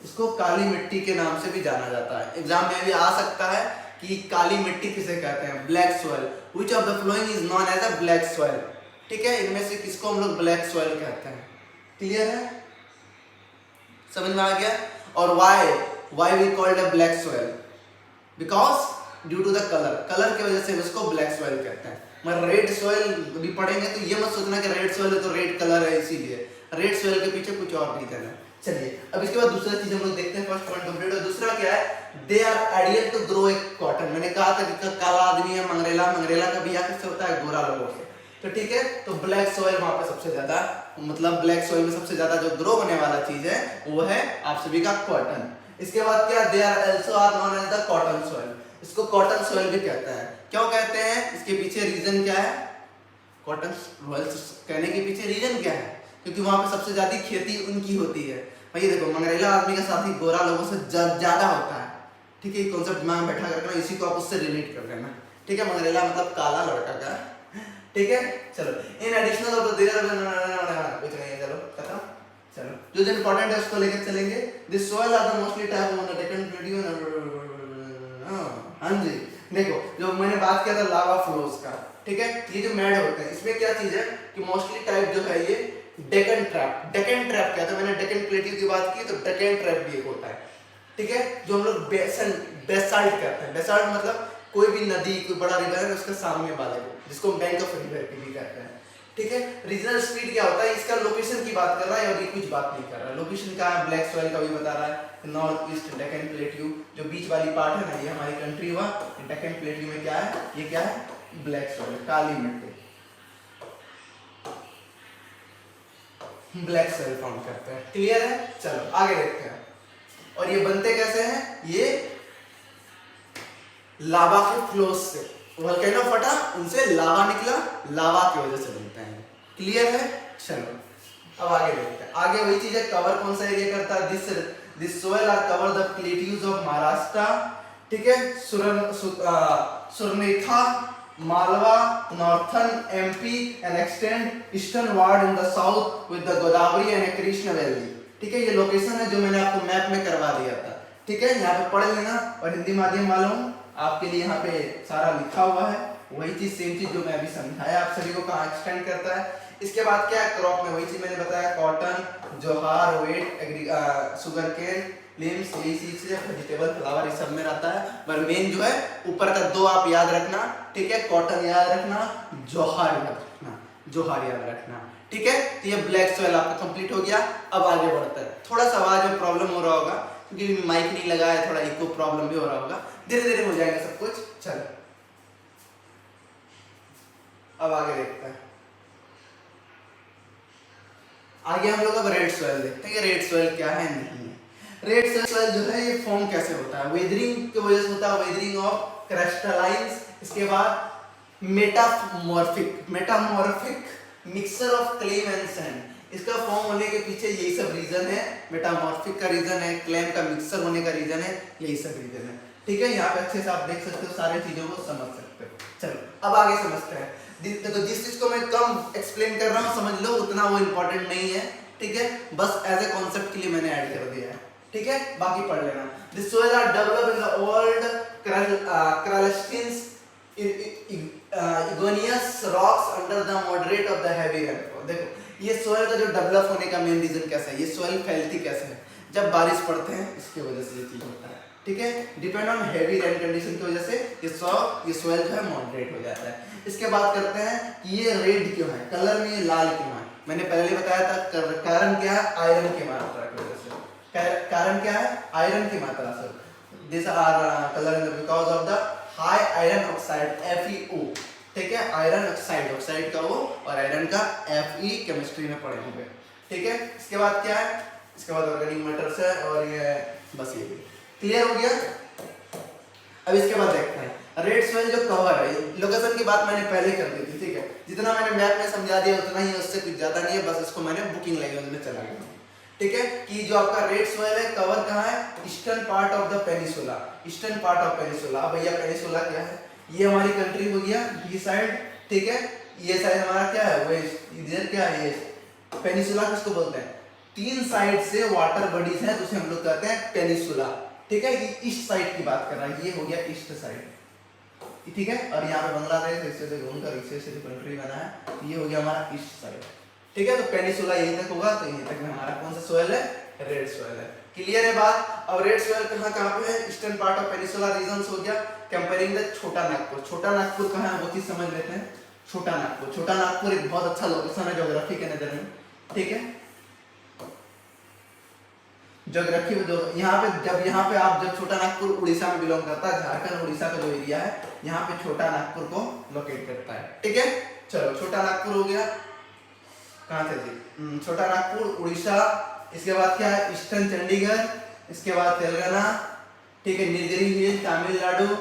इसको काली मिट्टी के नाम से भी जाना जाता है। एग्जाम में भी आ सकता है कि काली मिट्टी किसे कहते हैं? Black soil. Which of the following is known as a black soil, ठीक है। इनमें से किसको हम लोग ब्लैक सॉइल कहते हैं? क्लियर है? समझ में आ गया? और why why we called a black soil, because due to the colour की वजह से उसको ब्लैक सॉइल कहते हैं। मगर रेड सॉइल भी पढ़ेंगे तो ये मत सोचना कि रेड सॉइल है तो रेड कलर है इसीलिए, रेड सॉइल के पीछे कुछ और रीजन है। चलिए अब इसके बाद दूसरा चीज हम लोग देखते हैं, फर्स्ट पॉइंट कंप्लीट। और दूसरा क्या है, they are ideal to grow a cotton. मैंने कहा था कि काला आदमी है मंगरेला, मंगरेला का बिया किससे होता है, गोरा लोगों से, तो ठीक है। तो ब्लैक सॉइल वहां पे सबसे ज्यादा, मतलब ब्लैक सॉइल में सबसे ज्यादा जो ग्रो होने वाला चीज है वो है आप सभी का कॉटन। इसके बाद क्या, they are also are known as the cotton soil, इसको कॉटन सॉइल भी कहते हैं। क्यों कहते हैं, इसके पीछे रीजन क्या है, कॉटन सॉइल कहने के पीछे रीजन क्या है, क्योंकि वहां पे सबसे ज्यादा खेती उनकी होती है। भाई देखो मंगरेला आदमी का साथ ही गोरा लोगों से ज्यादा होता है, ठीक है। कॉन्सेप्ट दिमाग में बैठा करके इसी को आप उससे रिलेट कर लेना, ठीक है। मंगरेला मतलब काला लड़का का, ठीक है। चलो in additional of the there कुछ नहीं है, चलो खत्म। चलो जो जो इंपॉर्टेंट है उसको लेकर चलेंगे। This soil are the mostly type of taken video. हां जी, देखो जो मैंने बात किया था लावा फ्लोज का, ठीक है। ये जो मैड होते हैं इसमें क्या चीज है कि मोस्टली टाइप जो है ये डेकन ट्रैप। डेकन ट्रैप क्या था, मैंने डेकन प्लेटियो की बात की तो डेकन ट्रैप भी एक होता है, ठीक है। जो हम लोग बेसाल्ट कहते हैं, बेसाल्ट मतलब कोई भी नदी, कोई बड़ा रिवर है उसके सामने वाले को, जिसको बैंक ऑफ रिवर भी कहते हैं, ठीक है। रीजनल स्पीड क्या होता है, इसका लोकेशन की बात कर रहा है और ये कुछ बात नहीं कर रहा है। लोकेशन कहाँ है, ब्लैक सॉइल का भी बता रहा है, नॉर्थ ईस्ट डेक्कन प्लेट्यू, जो बीच वाली पार्ट है ना ये हमारी कंट्री हुआ। डेक्कन प्लेट्यू में क्या है, ये क्या है, ब्लैक सॉइल, काली मिट्टी, ब्लैक सॉइल फाउंड करते हैं। क्लियर है, चलो आगे देखते हैं। और ये बनते कैसे हैं, ये लावा के फ्लोज से, वोल्केनो फटा उनसे लावा निकला, लावा की वजह से बनते हैं। क्लियर है, चलो अब आगे देखते हैं। आगे वही चीज है, कवर कौन सा एरिया करता है, this soil are cover the plateaus of Maharashtra, ठीक है। सुरनेखा, Malwa, northern MP and extend eastward in the south with the Godavari and Krishna valley, ठीक है। ये लोकेशन है जो मैंने आपको मैप में करवा दिया था, ठीक है। यहाँ पे पढ़ लेना, और हिंदी माध्यम वालों आपके लिए यहाँ पे सारा लिखा हुआ है, वही चीज सेम चीज जो मैं अभी समझाया आप सभी को कहाँ एक्सटेंड करता है। इसके बाद क्या है, क्रॉप में वही चीज मैंने बताया, कॉटन, जोहार, वेट, शुगर केन, लिम्स, यही चीज है, वेजिटेबल, फ्लावर, ये सब में रहता है। पर मेन जो है ऊपर का दो आप याद रखना, ठीक है। कॉटन याद रखना, जोहार याद रखना, जोहार याद रखना, ठीक है। तो ये ब्लैक सॉइल आपका कंप्लीट हो गया। अब आगे बढ़ता है, थोड़ा सा आवाज में प्रॉब्लम हो रहा होगा क्योंकि माइक नहीं लगा है, थोड़ा इको प्रॉब्लम भी हो रहा होगा, धीरे धीरे हो जाएगा सब कुछ। चलो अब आगे देखते हैं। आगे हम लोग अब रेड सॉइल देखते हैं कि रेड सॉइल क्या है, नहीं है। रेड सॉइल जो है ये फॉर्म कैसे होता है, वेदरिंग की वजह से होता है, वेदरिंग ऑफ क्रिस्टलाइंस। इसके बाद metamorphic mixture of clay and sand, इसका फॉर्म होने के पीछे यही सब रीजन है। मेटामॉर्फिक का रीजन है, क्लेम का मिक्सचर होने का रीजन है, यही सब रीजन है, ठीक है। यहाँ पे अच्छे से आप देख सकते हो, सारे चीजों को समझ सकते हो। चलो अब आगे समझते हैं। देखो जिस चीज को मैं कम एक्सप्लेन कर रहा हूँ समझ लो, उतना वो इंपॉर्टेंट नहीं है, ठीक है। बस एज ए कॉन्सेप्ट के लिए मैंने ऐड कर दिया है, ठीक है। बाकी पढ़ लेना। This soil are develop in the old crystalline igneous rocks under the moderate of the heavy rainfall. देखो ये सोइल का जो डेवलप होने का मेन रीजन कैसा है, ये सोइल फैलती कैसे है, जब बारिश पड़ते हैं इसकी वजह से ये चीज होता है, ठीक है। Depend on heavy rain condition की वजह से ये सोइल जो है मॉडरेट हो जाता है। इसके बाद करते हैं कि ये रेड क्यों है, कलर में ये लाल क्यों है। मैंने पहले बताया था कारण क्या है, आयरन की मात्रा की वजह से। कारण क्या है, आयरन की मात्रा से। This are colour because of the high iron oxide FeO, ठीक है। आयरन ऑक्साइड, ऑक्साइड का वो और आयरन का Fe केमिस्ट्री में पढ़े होंगे, ठीक है। इसके बाद क्या है, इसके बाद ऑर्गेनिक मैटर्स है, और ये बस ये क्लियर हो गया। अब इसके बाद देखते हैं रेड सॉइल जो कवर है, लोकेशन की बात मैंने पहले कर दी थी, ठीक है। जितना मैंने मैप में समझा दिया उतना ही, उससे कुछ ज्यादा नहीं है, बस इसको मैंने बुकिंग लैंग्वेज में चला गया, ठीक है। कि जो आपका रेड सॉइल है कवर कहाँ है, eastern part of the peninsula, eastern part of peninsula. अब भैया पेनिसुला क्या है, ये हमारी कंट्री हो गया ये साइड, ठीक है। ये साइड हमारा क्या है, वेस्ट, इधर क्या है, ये पेनिसुला किसको बोलते हैं, तीन साइड से वाटर बॉडीज हैं तो उसे हम लोग कहते हैं पेनिसुला, ठीक है। ये ईस्ट साइड की बात कर रहा है, ये हो गया ईस्ट साइड, ठीक है। और यहाँ पे बांग्लादेश ऐसे से घूमकर इसे से कंट्री बना है, ये हो गया हमारा ईस्ट साइड, ठीक है। तो पेनिसुला यहीं तक होगा, तो यहीं तक में हमारा कौन सा सोइल है, रेड सॉइल है। क्लियर है बात। अब रेड सॉइल कहाँ पे है? Eastern part of peninsula region हो गया। कंपेयरिंग द छोटा नागपुर, छोटा नागपुर कहाँ है वो चीज समझ लेते हैं। छोटा नागपुर, छोटा नागपुर एक बहुत अच्छा लोकेशन है ज्योग्राफी के नजर में, ठीक है। ज्योग्राफी में जो यहाँ पे आप जब छोटा नागपुर उड़ीसा में बिलोंग करता है, झारखंड उड़ीसा का जो एरिया है यहाँ पे छोटा नागपुर को लोकेट करता है, ठीक है। चलो छोटा नागपुर हो गया, कहाँ थे जी? छोटा नागपुर उड़ीसा। इसके बाद क्या है? ईस्टर्न चंडीगढ़, इसके बाद तेलंगाना, ठीक है। Nilgiri hill Tamil Nadu,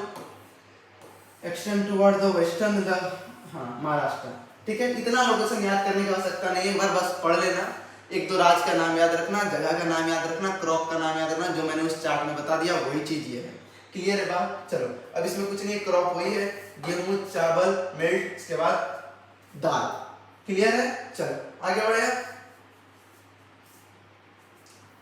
extend toward the western the Maharashtra, ठीक है। इतना लोकेशन याद करने की आवश्यकता नहीं है, एक बार बस पढ़ लेना। एक तो राज्य का नाम याद रखना, जगह का नाम याद रखना, क्रॉप का नाम याद रखना, जो मैंने उस चार्ट में बता दिया वही चीज ये है। क्लियर है बात। चलो अब इसमें कुछ नहीं है, क्रॉप वही है, गेहूं, चावल, मिल्क, इसके बाद दाल। क्लियर है। चलो आगे बढ़े,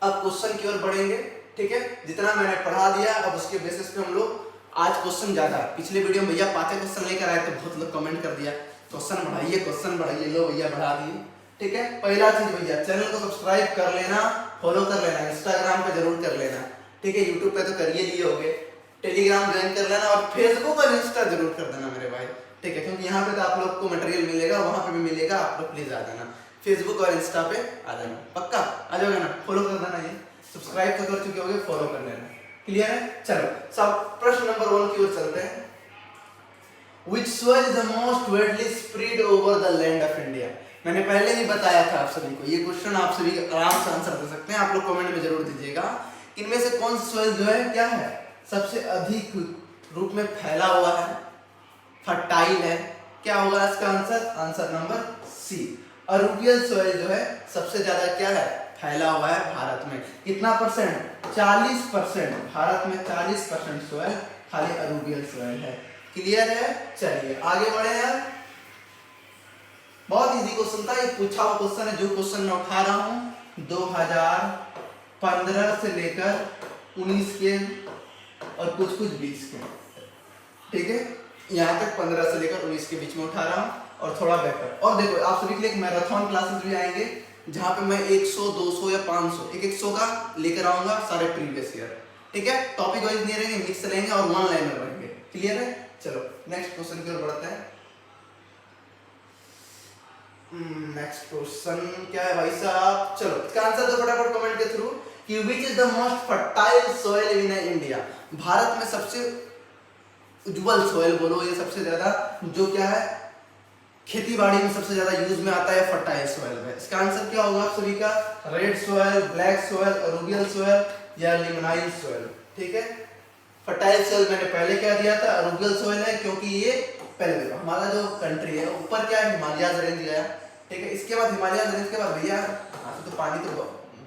अब क्वेश्चन की ओर बढ़ेंगे, ठीक है। जितना मैंने पढ़ा दिया अब उसके बेसिस पे हम लोग आज क्वेश्चन ज्यादा, पिछले वीडियो में भैया 5 क्वेश्चन लेकर आए तो बहुत लोग कमेंट कर दिया क्वेश्चन बढ़ाइए, लो भैया बढ़ा दिए, ठीक है। पहला चीज भैया चैनल को सब्सक्राइब कर लेना, फॉलो कर लेना, इंस्टाग्राम पे जरूर कर लेना, ठीक है। यूट्यूब पे तो करिए लिए होगे, टेलीग्राम ज्वाइन कर लेना और फेसबुक और इंस्टा जरूर कर देना मेरे भाई, ठीक है। क्योंकि यहाँ पे तो आप लोग को मटेरियल मिलेगा, वहां पे भी मिलेगा, आप लोग प्लीज आ जाना, फेसबुक और इंस्टा पे आ जाना, पक्का आ जाओगे ना। फॉलो कर देना, ये सब्सक्राइब तो कर चुके होगे, फॉलो कर लेना। क्लियर है। चलो सब प्रश्न नंबर 1 की ओर चलते हैं। Which soil is the most widely spread over the land of India? मैंने पहले ही बताया था आप सभी को, ये क्वेश्चन आप सभी आराम से आंसर दे सकते हैं, आप लोग कमेंट में जरूर दीजिएगा। इनमें से कौन सा सोइल जो है क्या है सबसे अधिक रूप में फैला हुआ है, फर्टाइल है, क्या होगा इसका आंसर? आंसर नंबर सी, अरुबियल सोइल जो है सबसे ज्यादा क्या है फैला हुआ है भारत में। कितना परसेंट? 40%। भारत में 40% सोइल खाली अरुबियल सोइल है। क्लियर है। चलिए आगे बढ़े यार, बहुत इजी क्वेश्चन था, ये पूछा हुआ क्वेश्चन है। जो क्वेश्चन मैं उठा रहा हूं 2015 से लेकर 19 के और कुछ 20 के, ठीक है। यहाँ तक 15 से लेकर 19 के बीच में उठा रहा हूँ और थोड़ा बेहतर। और देखो आप सभी के लिए एक मैराथन क्लासेस भी आएंगे जहाँ पे मैं 100, 200 या 500 100 का लेकर आऊंगा सारे प्रीवियस ईयर, ठीक है। टॉपिक वाइज नहीं रहेंगे, मिक्स रहेंगे और वन लाइनर रहेंगे। क्लियर है। चलो नेक्स्ट क्वेश्चन की ओर बढ़ते हैं। नेक्स्ट क्वेश्चन क्या है भाई साहब? चलो इसका आंसर दो फटाफट कमेंट के थ्रू कि which is the most fertile soil in India. Bharat में सबसे उज्जवल सोइल बोलो, ये सबसे ज्यादा जो क्या है खेती बाड़ी में सबसे ज्यादा यूज में आता है फर्टाइल सोइल में। इसका आंसर क्या होगा आप सभी का? रेड सोइल, ब्लैक सोइल, अरुबियल सोइल या लिग्नाइल सोइल, ठीक है। फर्टाइल सोइल मैंने पहले क्या दिया था, अरुबियल सोइल है, क्योंकि ये पहले देखो हमारा जो कंट्री है ऊपर क्या है हिमालय रेंज गया, ठीक है। इसके बाद हिमालय रेंज के बाद भैया यहाँ से तो पानी तो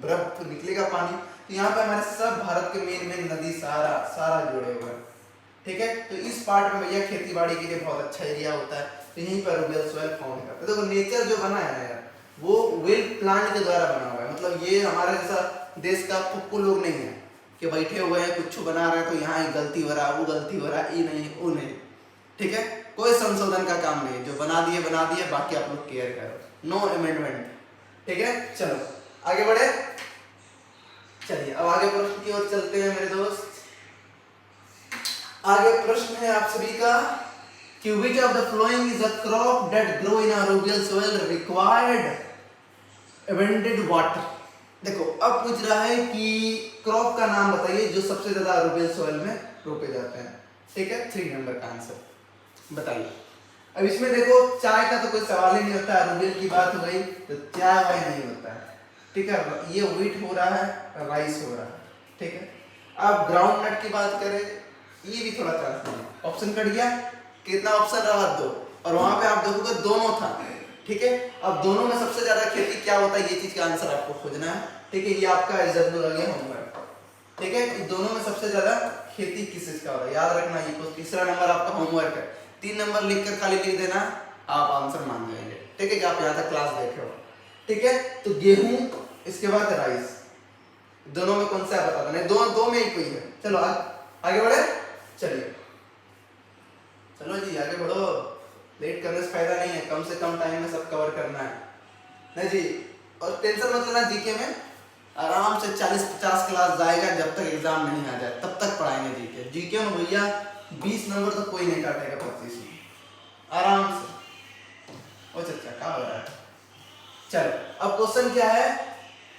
बर्फ तो निकलेगा पानी, तो यहाँ पे हमारे सब भारत के मेन नदी सारा जुड़े हुए हैं, ठीक है। तो इस पार्ट में भैया खेती बाड़ी के लिए बहुत अच्छा एरिया होता है, तो यहीं पर अरुबियल सोइल फाउंड करते हैं। देखो नेचर जो बना है ना यार वो वेल प्लान के द्वारा बना हुआ है, मतलब ये हमारा जैसा देश का फुक्कू लोग नहीं है कि बैठे हुए हैं कुछ बना रहे हैं तो यहाँ गलती हो रहा है, वो गलती हो रहा है, ये नहीं वो नहीं, ठीक है। कोई संशोधन का काम नहीं है, जो बना दिए, बाकी आप लोग केयर करो, नो अमेंडमेंट, ठीक है। चलो आगे बढ़े। चलिए अब आगे प्रश्न की ओर चलते हैं मेरे दोस्त। आगे प्रश्न है आप सभी का कि which of the following is a crop that grow in alluvial soil required abundant water। देखो अब पूछ रहा है कि क्रॉप का नाम बताइए जो सबसे ज्यादा alluvial soil में रोपे जाते हैं, ठीक है। 3 नंबर का आंसर बताइए। अब इसमें देखो चाय का तो कोई सवाल ही नहीं होता, alluvial की बात हो गई तो चाय वाय नहीं होता है, ठीक है। ये व्हीट हो रहा है, राइस हो रहा है, ठीक है। अब ग्राउंड नट की बात करें ये भी थोड़ा चांस नहीं है, ऑप्शन कट गया, कितना ऑप्शन रहा? 2, और वहां पे आप देखोगे दोनों था, ठीक है। अब दोनों में सबसे ज्यादा खेती क्या होता है ये चीज का आंसर आपको खोजना है, ठीक है। ये आपका होमवर्क, ठीक है। इन दोनों में सबसे ज्यादा खेती किस चीज का होता है याद रखना, ये तीसरा नंबर आपका होमवर्क है। 3 नंबर लिखकर खाली लिख देना, आप आंसर मान जाएंगे, ठीक है। कि आप यहाँ तक क्लास देखे हो, ठीक है। तो गेहूं, इसके बाद राइस, दोनों में कौन सा है बता देना, दो में ही कोई है। चलो आगे बढ़े, चलिए चलो जी आगे बढ़ो, लेट करने से फायदा नहीं है, कम से कम टाइम में सब कवर करना है ना जी। और टेंशन मत लेना जीके में, आराम से 40-50 क्लास जाएगा जब तक एग्जाम नहीं आ जाए, तब तक पढ़ाएंगे जीके। जीके में भैया 20 नंबर तो कोई नहीं काटेगा 25 में, आराम से। ओ चचा क्या हो रहा है? चलो अब क्वेश्चन क्या है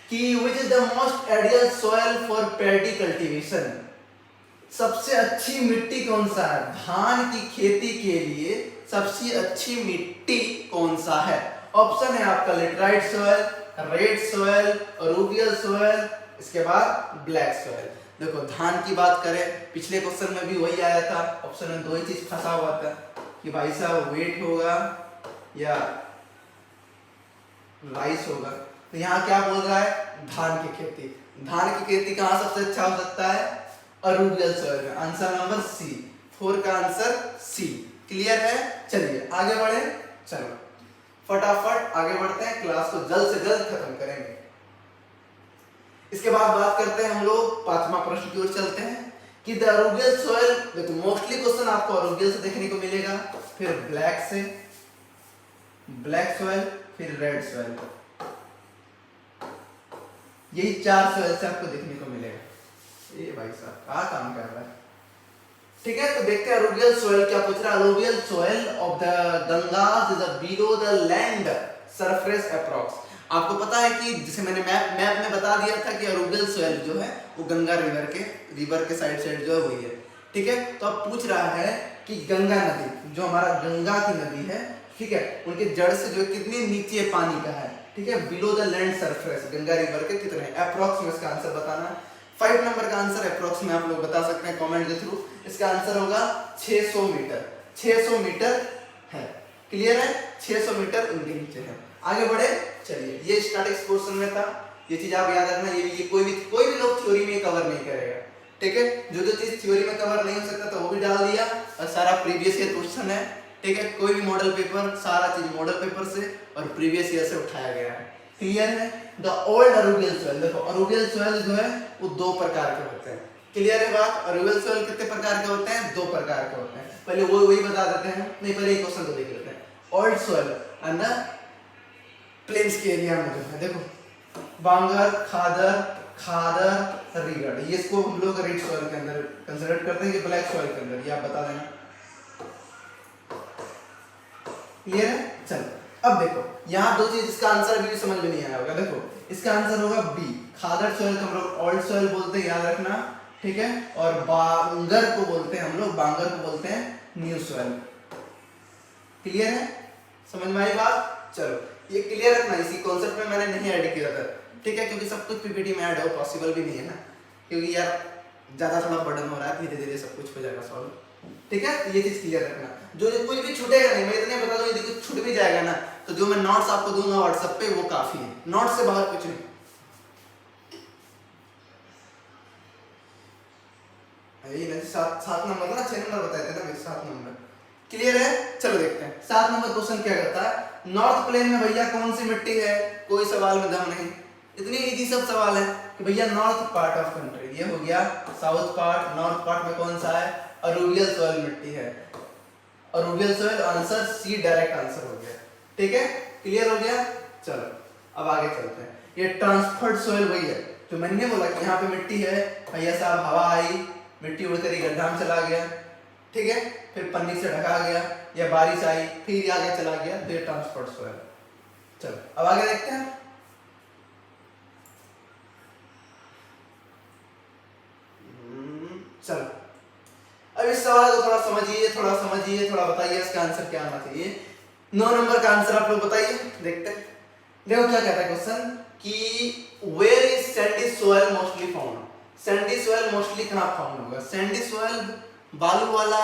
कि which is the most ideal soil for paddy cultivation, सबसे अच्छी मिट्टी कौन सा है धान की खेती के लिए, सबसे अच्छी मिट्टी कौन सा है? ऑप्शन है आपका लेटराइट सॉइल, रेड सॉइल, अरूबियल सॉइल, इसके बाद ब्लैक सॉइल। देखो धान की बात करें, पिछले क्वेश्चन में भी वही आया था, ऑप्शन में दो ही चीज फंसा हुआ था कि भाई साहब वेट होगा या राइस होगा। तो यहाँ क्या बोल रहा है धान की खेती। धान की खेती कहाँ सबसे अच्छा हो सकता है? अरूबियल सॉइल में। आंसर नंबर सी, 4 का आंसर सी। क्लियर है? चलिए आगे बढ़े, चलो फटाफट आगे बढ़ते हैं, क्लास को जल्द से जल्द खत्म करेंगे। इसके बाद बात करते हैं हम लोग 5वां प्रश्न की ओर चलते हैं कि द अरूबियल सॉइल, देखो मोस्टली क्वेश्चन आपको अरूबियल से देखने को मिलेगा, फिर ब्लैक से, ब्लैक सॉइल, फिर रेड सॉइल, यही 4 सॉइल से आपको देखने को मिलेगा। ये भाई साहब क्या काम कर रहा है? ठीक है, तो देखते हैं अरूबियल सॉइल क्या पूछ रहा है। अरूबियल soil of the Ganges is below the land surface approx. आपको पता है कि जैसे मैंने मैप में बता दिया था कि अरूबियल सॉइल जो है वो गंगा रिवर के साइड जो है वही है। ठीक है, तो अब पूछ रहा है कि गंगा नदी जो हमारा गंगा की नदी है, ठीक है, उनके जड़ से जो कितनी नीचे पानी का है, ठीक है, below the land surface Ganga river के कितने, अप्रॉक्स में इसका आंसर बताना है। 5 नंबर का आंसर अप्रॉक्स में आप लोग बता सकते हैं कमेंट के थ्रू। इसका आंसर होगा 600 मीटर, 600 मीटर है। क्लियर है? 600 मीटर उनके नीचे है। आगे बढ़े, चलिए ये स्टैटिक्स पोर्शन में था, ये चीज आप याद रखना। ये कोई भी लोग थ्योरी में कवर नहीं करेगा। ठीक है, जो चीज थ्योरी में कवर नहीं हो सकता तो वो भी डाल दिया, और सारा प्रीवियस ईयर क्वेश्चन है। ठीक है, कोई भी मॉडल पेपर, सारा चीज मॉडल पेपर से और प्रीवियस ईयर से उठाया गया है। क्लियर है? द ओल्ड अरूबियल सॉइल, देखो अरूबियल सॉइल जो है वो 2 प्रकार के होते हैं। क्लियर है बात? अरूबियल सॉइल कितने प्रकार के होते हैं? 2 प्रकार के होते हैं। पहले वही बता देते हैं, नहीं पहले एक क्वेश्चन को देख लेते हैं। Old soil and the plains के एरिया में जो है, देखो बांगर, खादर, रीगढ़, ये इसको हम लोग रेड सॉइल के अंदर कंसीडर करते हैं कि ब्लैक सॉइल के अंदर, ये आप बता देना। क्लियर है? चलो अब देखो यहाँ 2 चीज, इसका आंसर भी समझ में नहीं आया होगा। देखो इसका आंसर होगा बी, खादर सॉइल को हम लोग ओल्ड सॉइल बोलते हैं, याद रखना। ठीक है, और बांगर को बोलते हैं हम लोग, बांगर को बोलते हैं न्यू सॉइल। क्लियर है? समझ में आई बात? चलो ये क्लियर रखना, इसी कॉन्सेप्ट में मैंने नहीं ऐड किया था। ठीक है, क्योंकि सब कुछ पीपीटी में ऐड हो पॉसिबल भी नहीं है ना, क्योंकि यार ज्यादा थोड़ा बर्डन हो रहा है, धीरे धीरे सब कुछ हो जाएगा सॉल्व। ठीक है, ये चीज क्लियर रखना। जो कोई भी छूटेगा नहीं, मैं इतने बता दूं, यदि कुछ छूट भी जाएगा ना तो जो मैं नोट्स आपको दूंगा व्हाट्सएप पे वो काफी है, नोट्स से बाहर कुछ नहीं। यही नहीं 7 नंबर ना 6 नंबर बताए थे ना, 7 नंबर। क्लियर है? चलो देखते हैं 7 नंबर क्वेश्चन क्या करता है। नॉर्थ प्लेन में भैया कौन सी मिट्टी है? कोई सवाल में दम नहीं, इतनी इजी सब सवाल है कि भैया नॉर्थ पार्ट ऑफ कंट्री, ये हो गया साउथ पार्ट, नॉर्थ पार्ट में कौन सा है? अरूबियल सॉइल मिट्टी है, अरूबियल soil, answer C direct answer हो गया। ठीक है, क्लियर हो गया? चलो अब आगे चलते हैं। ये ट्रांसफर्ड सॉइल वही है जो मैंने बोला कि यहाँ पे मिट्टी है, भैया साहब हवा आई, मिट्टी उड़कर ये गड्ढा में चला गया, ठीक है, फिर पन्नी से ढका गया, या बारिश आई फिर आगे चला गया, तो ये ट्रांसफर्ड सॉइल। चलो अब आगे देखते हैं। चलो अब इस सवाल को थोड़ा समझिए, थोड़ा बताइए इसका आंसर क्या आना चाहिए। 9 नंबर का आंसर आप लोग बताइए, देखते हैं। देखो क्या कहता है क्वेश्चन कि where is sandy soil mostly found. Sandy soil mostly कहां फाउंड होगा? सैंडी सॉइल बालू वाला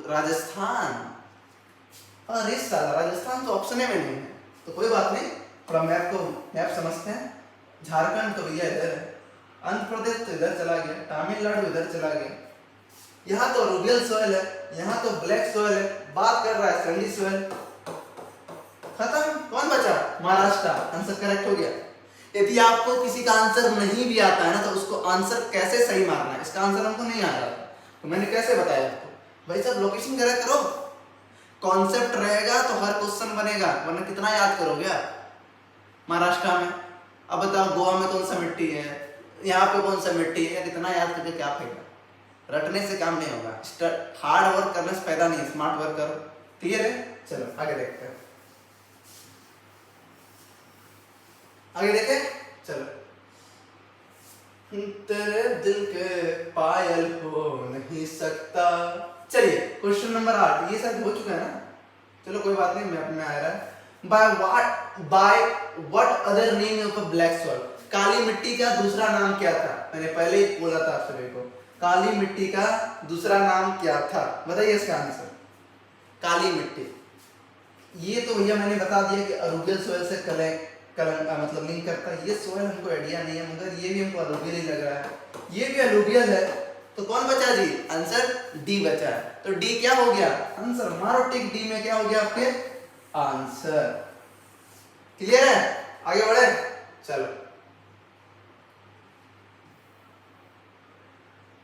राजस्थान। अरे साला राजस्थान तो ऑप्शन में नहीं है, तो कोई बात नहीं, थोड़ा मैप समझते हैं। झारखंड तो भैया इधर है, आंध्र प्रदेश तो इधर चला गया, तमिलनाडु इधर चला गया, यहाँ तो अरूबियल सॉइल है, यहाँ तो ब्लैक सॉइल है, बात कर रहा है सैंडी सॉइल। खत्म, कौन बचा? महाराष्ट्र। आंसर करेक्ट हो गया। यदि आपको किसी का आंसर नहीं भी आता है ना तो उसको आंसर कैसे सही मारना है, इसका आंसर हमको नहीं आ रहा तो मैंने कैसे बताया आपको? भाई साहब लोकेशन करेक्ट करो, कॉन्सेप्ट रहेगा तो हर क्वेश्चन बनेगा, वरना कितना याद करोगे आप? महाराष्ट्र में अब बताओ गोवा में कौन सा मिट्टी है, यहाँ पे कौन सा मिट्टी है, इतना याद करके क्या फायदा, रटने से काम नहीं होगा, हार्ड वर्क करने से फायदा नहीं, स्मार्ट वर्क करो। क्लियर है? चलो आगे देखते हैं, आगे देखे चलो। तेरे दिल के पायल हो नहीं सकता। चलिए क्वेश्चन नंबर 8, ये सब हो चुका है ना, चलो कोई बात नहीं, मैप में आ रहा है। By what other name of a black soil, काली मिट्टी का दूसरा नाम क्या था? मैंने पहले ही बोला था आप सभी को, काली मिट्टी का दूसरा नाम क्या था, बताइए इसका आंसर। काली मिट्टी, ये तो भैया मैंने बता दिया कि अरुबियल सोयल से मतलब लिंक करता है। ये सोयल हमको आइडिया नहीं है, मगर ये भी हमको अरुबियल ही लग रहा है, ये भी अरुबियल है। तो कौन बचा जी? आंसर डी बचा है। तो डी क्या हो गया? आंसर। मारो टिक, डी में क्या हो गया आपके? आंसर। क्लियर है? आगे बढ़े चलो।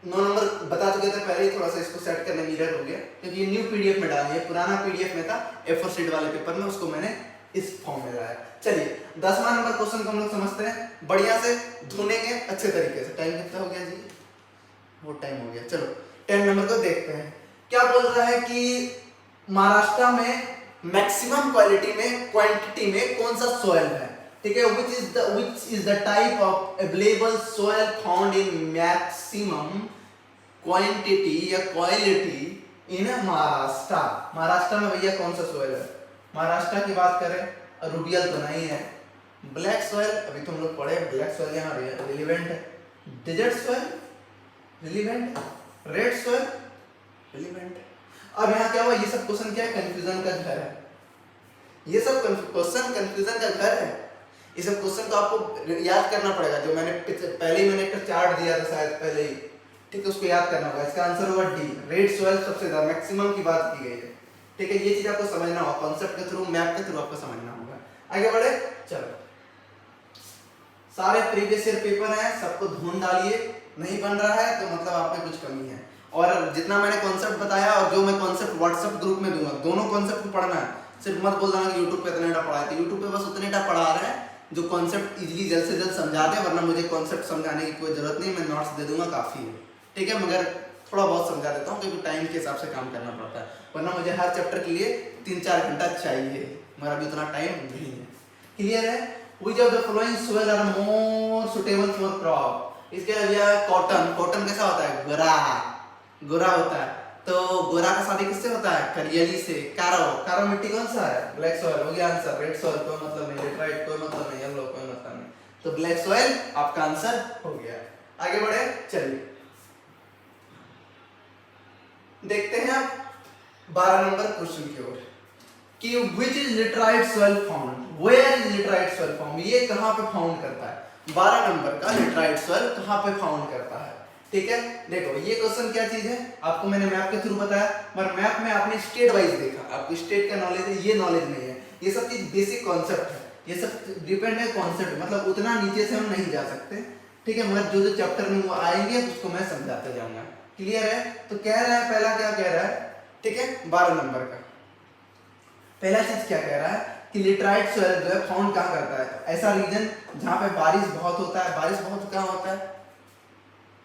9 नंबर बता चुके थे पहले ही, थोड़ा सा इसको सेट करने मिरर हो गया क्योंकि ये न्यू पीडीएफ में डाली है, पुराना पीडीएफ में था A4 शीट वाले पेपर में, उसको मैंने इस फॉर्म में लाया। चलिए 10वां नंबर क्वेश्चन को हम लोग समझते हैं बढ़िया से, धुनेंगे अच्छे तरीके से। टाइम कितना हो गया जी? वो टाइम हो गया। चलो 10 नंबर को देखते हैं, क्या बोल रहा है कि महाराष्ट्र में मैक्सिमम क्वालिटी में, क्वांटिटी में कौन सा सॉइल है? ठीक है, which is the type of available soil found in maximum quantity या quality in महाराष्ट्र। महाराष्ट्र में भैया कौन सा सॉइल है? महाराष्ट्र की बात करें, अरुबियल तो नहीं है, ब्लैक सॉइल अभी तुम लोग पढ़े, ब्लैक सॉइल यहाँ रिलेवेंट है, desert soil relevant, red soil relevant. अब यहाँ क्या हुआ, ये सब क्वेश्चन क्या है? कंफ्यूजन का घर है, ये सब क्वेश्चन कंफ्यूजन का घर है। ये सब क्वेश्चन को आपको याद करना पड़ेगा, जो मैंने पहले ही मैंने एक चार्ट दिया था शायद पहले ही, ठीक है, उसको याद करना होगा। इसका आंसर होगा डी, रेड सॉइल सबसे ज्यादा मैक्सिमम की बात की गई है। ठीक है, ये चीज आपको समझना होगा, कॉन्सेप्ट के थ्रू, मैप के थ्रू आपको समझना होगा। आगे बढ़े चलो। सारे प्रीवियस ईयर पेपर हैं, सबको ढूंढ डालिए, नहीं बन रहा है तो मतलब आप में कुछ कमी है। और जितना मैंने कॉन्सेप्ट बताया और जो मैं कॉन्सेप्ट व्हाट्सएप ग्रुप में दूंगा, दोनों कॉन्सेप्ट को पढ़ना है। सिर्फ मत बोल देना कि यूट्यूब पे इतना पढ़ा है, तो यूट्यूब पे बस उतने पढ़ा रहे हैं जो कॉन्सेप्ट इजीली जल्द से जल्द समझा दे, वरना मुझे कॉन्सेप्ट समझाने की कोई जरूरत नहीं, मैं नोट्स दे दूंगा काफी है। ठीक है, मगर थोड़ा बहुत समझा देता हूँ क्योंकि टाइम के हिसाब से काम करना पड़ता है, वरना मुझे हर चैप्टर के लिए 3-4 घंटा चाहिए, मगर अभी उतना टाइम नहीं है। क्लियर है? Which of the following soil are more suitable for crop? इसके लिए कॉटन, कॉटन कैसा होता है? गोरा, गोरा होता है। तो गोरा का शादी किससे होता है? करियली से। कारो, कारो मिट्टी कौन सा है? ब्लैक सॉइल हो गया आंसर। रेड सॉइल कोई मतलब नहीं, लेटराइट कोई मतलब नहीं, येलो कोई मतलब नहीं, तो ब्लैक सॉइल आपका आंसर हो गया। आगे बढ़े चलिए, देखते हैं आप 12 नंबर क्वेश्चन की ओर कि which is laterite soil found, where is laterite soil found, ये कहाँ पे फाउंड करता है? 12 नंबर का laterite soil कहाँ पे फाउंड करता है? ठीक है, देखो ये क्वेश्चन क्या चीज है, आपको मैंने मैप के थ्रू बताया, पर मैप में आपने स्टेट वाइज देखा, आपको स्टेट का नॉलेज है, ये नॉलेज नहीं है। ये सब चीज बेसिक कॉन्सेप्ट है, ये सब डिपेंड है कॉन्सेप्ट, मतलब उतना नीचे से हम नहीं जा सकते। ठीक है, मगर जो जो चैप्टर में वो आएंगे उसको मैं समझाते जाऊंगा। क्लियर है? तो कह रहा है, पहला क्या कह रहा है? ठीक है, 12 नंबर का पहला चीज क्या कह रहा है कि लेटराइट सॉइल जो है फाउंड कहाँ करता है? ऐसा रीजन जहाँ पे बारिश बहुत होता है। बारिश बहुत कहाँ होता है?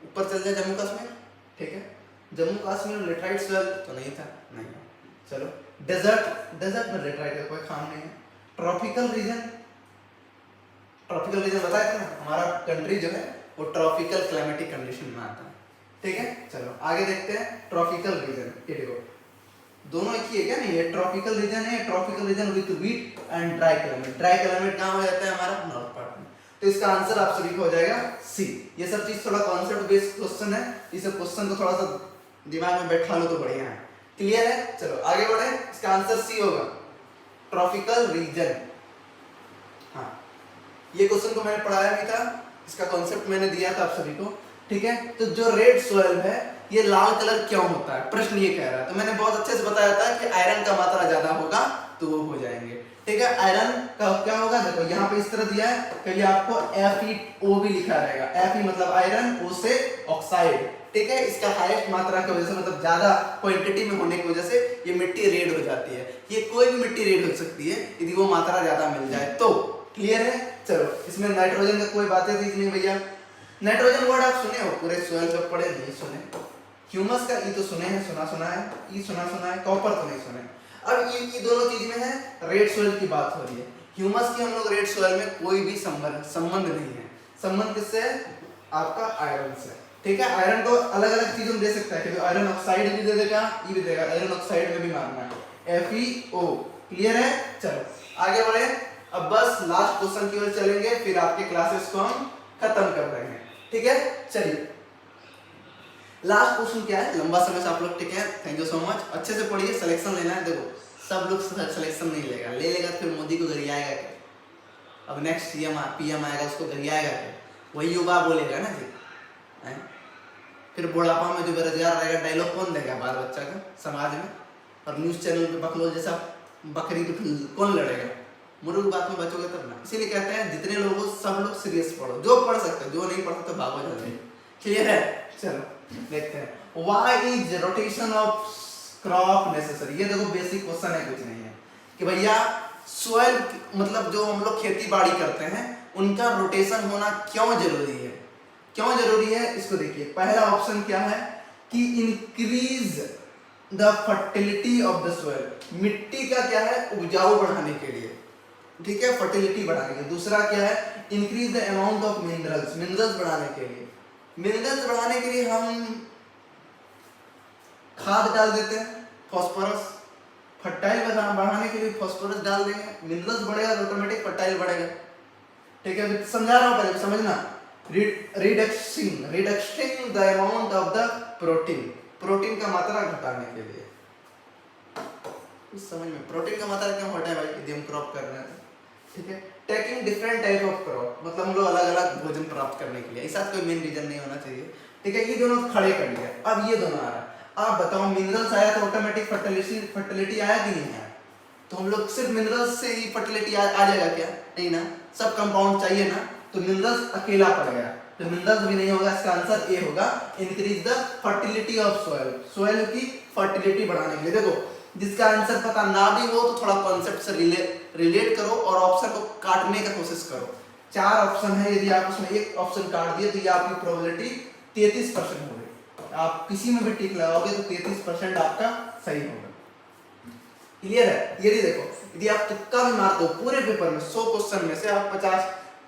ऊपर चल जाए जम्मू कश्मीर। ठीक है, जम्मू कश्मीर में लेटराइट सॉइल तो नहीं था, नहीं। चलो डेजर्ट, डेजर्ट में लेटराइट का कोई काम नहीं है। ट्रॉपिकल रीजन, ट्रॉपिकल रीजन बताया था ना, हमारा कंट्री जो है वो ट्रॉपिकल क्लाइमेटिक कंडीशन में आता है। ठीक है, चलो आगे देखते हैं। ट्रॉपिकल रीजन, ये देखो दोनों एक ही है क्या? नहीं, ये ट्रॉपिकल रीजन है, tropical region with wheat and dry climate. Dry climate कहाँ हो जाता है? हमारा नॉर्थ पार्ट में। तो इसका आंसर आप सभी को हो जाएगा सी। ये सब चीज थोड़ा कॉन्सेप्ट बेस्ड क्वेश्चन है, इस क्वेश्चन को थोड़ा सा दिमाग में बैठा लो तो बढ़िया है। क्लियर है? चलो आगे बढ़े, इसका आंसर सी होगा, ट्रॉपिकल रीजन। हाँ, ये क्वेश्चन को मैंने पढ़ाया भी था, इसका कॉन्सेप्ट मैंने दिया था आप सभी को। ठीक है, तो जो रेड सॉइल है ये लाल कलर क्यों होता है, प्रश्न ये कह रहा है। तो मैंने बहुत अच्छे से बताया था कि आयरन का मात्रा ज्यादा होगा तो वो हो जाएंगे। ठीक है, आयरन का क्या होगा? देखो यहाँ पे इस तरह दिया है, कभी आपको FeO भी लिखा रहेगा। Fe मतलब आयरन, O से ऑक्साइड। ठीक है, इसका हाईएस्ट मात्रा की वजह से, मतलब ज्यादा क्वांटिटी में होने की वजह से ये मिट्टी रेड हो जाती है। ये कोई भी मिट्टी रेड हो सकती है यदि वो मात्रा ज्यादा मिल जाए तो। क्लियर है? चलो इसमें नाइट्रोजन का कोई बातें थी नहीं भैया। नाइट्रोजन वर्ड आप सुने हो, पूरे सोयल पे पढ़े नहीं सुने। ह्यूमस का ई तो सुने हैं, सुना है, ई सुना है, कॉपर तो नहीं सुने। अब ये दोनों चीज में है, रेड सोयल की बात हो रही है। ह्यूमस की हम लोग रेड सोयल में कोई भी संबंध नहीं है। संबंध किससे है? आपका आयरन से। ठीक है, आयरन को अलग अलग चीजों में दे सकता है, क्योंकि आयरन ऑक्साइड भी दे देगा, ये भी देगा, आयरन ऑक्साइड में भी मारना है FeO। क्लियर है? चलो आगे बढ़े। अब बस लास्ट क्वेश्चन की ओर चलेंगे, फिर आपके क्लासेस को हम खत्म कर रहे हैं। ठीक है, चलिए लास्ट क्वेश्चन क्या है, लंबा समय से आप लोग टिके हैं, थैंक यू सो मच। अच्छे से पढ़िए, सिलेक्शन लेना है। देखो सब लोग सिलेक्शन नहीं लेगा, ले लेगा फिर मोदी को गरियाएगा क्या? अब नेक्स्ट PM आएगा, उसको गरियाएगा क्या? वही युवा बोलेगा ना जी है? फिर बुढ़ापा में जो बेरोजगार रहेगा, डायलॉग कौन देगा बाल बच्चा का समाज में? और न्यूज चैनल पे बकलोल जैसा बकरी तो कौन लड़ेगा? मुर्ग बात में बचोगे तब ना। इसीलिए कहते हैं जितने लोग हो सब लोग सीरियस पढ़ो, जो पढ़ सकते हो, जो नहीं पढ़ सकते भागो जल्दी। क्लियर है? चलो देखते हैं, why is rotation of crop necessary. ये देखो बेसिक क्वेश्चन है, कुछ नहीं है कि भैया सोयल मतलब जो हम लोग खेती बाड़ी करते हैं उनका रोटेशन होना क्यों जरूरी है? क्यों जरूरी है इसको देखिए। पहला ऑप्शन क्या है कि increase the fertility of the soil. मिट्टी का क्या है? उपजाऊ बढ़ाने के लिए। ठीक है, फर्टिलिटी बढ़ाने के लिए। दूसरा क्या है? Increase the amount of minerals. Minerals बढ़ाने के लिए। मिनरल्स बढ़ाने के लिए हम खाद डाल देते हैं, फास्फोरस। फर्टाइल बढ़ाने के लिए फास्फोरस डाल देंगे, मिनरल्स बढ़ेगा तो ऑटोमेटिक फर्टाइल बढ़ेगा। ठीक है, समझा रहा हूं, पहले समझना। Reducing the amount of the protein. Protein का मात्रा घटाने के लिए। इस समझ में प्रोटीन का मात्रा क्यों घटाए भाई? यदि हम क्रॉप कर रहे हैं। ठीक है, taking different type of crop, मतलब हम लोग अलग अलग भोजन प्राप्त करने के लिए। ऐसा कोई मेन रीजन नहीं होना चाहिए। ठीक है, ये दोनों खड़े कर लिया। अब ये दोनों आ रहा है, आप बताओ मिनरल्स आया तो ऑटोमेटिक फर्टिलिटी आया कि नहीं आया? तो हम लोग सिर्फ मिनरल्स से ही फर्टिलिटी आ जाएगा क्या? नहीं ना, सब कंपाउंड चाहिए ना। तो मिनरल्स अकेला पड़ गया, तो मिनरल्स भी नहीं होगा। इसका आंसर ए होगा, increase the fertility of soil. Soil की फर्टिलिटी बढ़ाने के लिए। देखो जिसका आंसर पता ना भी हो तो थोड़ा कॉन्सेप्ट से रिलेट करो और ऑप्शन को काटने का कोशिश करो। 4 ऑप्शन है, यदि आप उसमें एक ऑप्शन काट दिए तो ये आपकी प्रोबेबिलिटी 33% हो गई। आप किसी में भी टिक लगाओगे तो 33% आपका सही होगा। क्लियर है? यदि देखो, यदि आप तुक्का भी मारते हो पूरे पेपर में 100 क्वेश्चन में से आप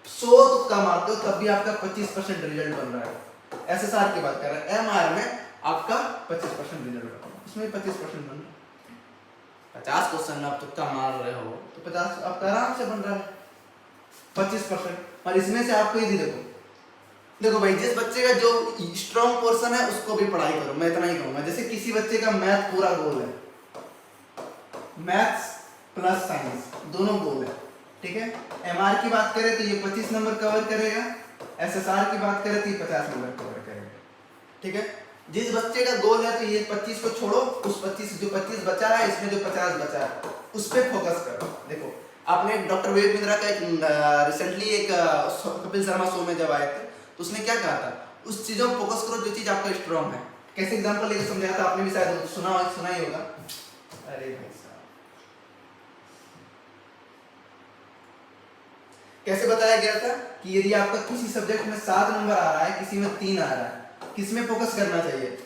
100 तुक्का मारते हो तब भी आपका 25% रिजल्ट बन रहा है। SSR की बात कर रहे हैं, MR में आपका 25% रिजल्ट बन रहा है, इसमें 25% बन रहा है। 50 क्वेश्चन में आप तुक्का मार रहे हो तो 50 आपका आराम से बन रहा है 25%। और इसमें से आपको यदि देखो भाई, जिस बच्चे का जो स्ट्रॉन्ग पोर्शन है उसको भी पढ़ाई करो, मैं इतना ही कहूंगा। जैसे किसी बच्चे का मैथ पूरा गोल है, मैथ्स प्लस साइंस दोनों गोल है। ठीक है, MR की बात करें तो ये 25 नंबर कवर करेगा, SSR की बात करें तो ये 50 नंबर कवर करेगा। ठीक है, जिस बच्चे का गोल है तो ये 25 को छोड़ो, उस 25 बचा है, इसमें जो 50 बचा है उस पर फोकस करो। देखो आपने डॉक्टर विवेक बिंद्रा का एक रिसेंटली एक कपिल शर्मा शो में जब आए थे तो उसने क्या कहा था, उस चीजों पर फोकस करो जो चीज आपका स्ट्रॉन्ग है। कैसे एग्जांपल लेके समझाया था, आपने भी शायद सुना ही होगा। अरे भाई साहब, कैसे बताया गया था कि यदि आपका किसी सब्जेक्ट में 7 नंबर आ रहा है, किसी में 3 आ रहा है, किसमें फोकस करना चाहिए?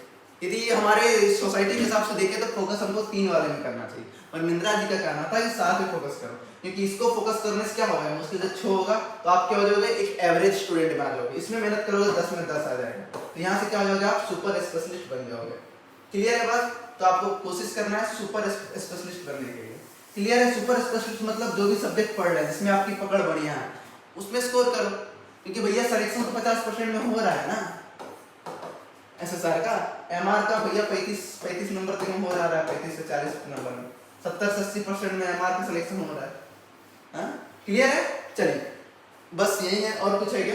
यदि हमारे सोसाइटी के हिसाब से देखें तो फोकस हमको 3 वाले में करना चाहिए, और मिंद्रा जी का कहना था कि 7 में फोकस करो, क्योंकि इसको फोकस करने से क्या होगा, मुश्किल से 6 होगा तो आप क्या हो जाओगे, एक एवरेज स्टूडेंट बन जाओगे। इसमें मेहनत करोगे 10 में 10 आ जाएगा, तो यहाँ से क्या हो जाओगे, आप सुपर स्पेशलिस्ट बन जाओगे। क्लियर है बात? तो आपको कोशिश करना है सुपर स्पेशलिस्ट बनने के लिए। क्लियर है? सुपर स्पेशलिस्ट मतलब जो भी सब्जेक्ट पढ़ रहे हैं जिसमें आपकी पकड़ बढ़िया है उसमें स्कोर करो, क्योंकि भैया सिलेक्शन तो 50% में हो रहा है ना। SSR का, MR का भैया 35 नंबर तक में हो रहा है, 35 से 40 नंबर में, 70 से 80% में MR का सिलेक्शन हो रहा है। क्लियर है? चलिए बस यही है, और कुछ है क्या?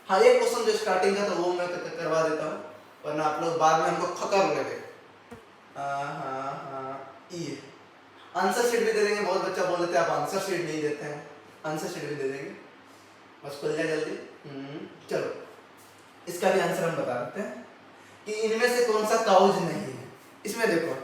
हाँ, एक क्वेश्चन जो स्टार्टिंग का था वो मैं करवा देता हूँ, वरना आप लोग बाद में हमको खकर लगे। ये आंसर शीट भी दे देंगे, बहुत बच्चा बोल देते हैं आप आंसर शीट नहीं देते हैं, आंसर शीट भी दे देंगे, बस खुल जाए जल्दी। चलो इसका भी आंसर हम बता देते हैं कि इनमें से कौन सा काउज नहीं है। इसमें देखो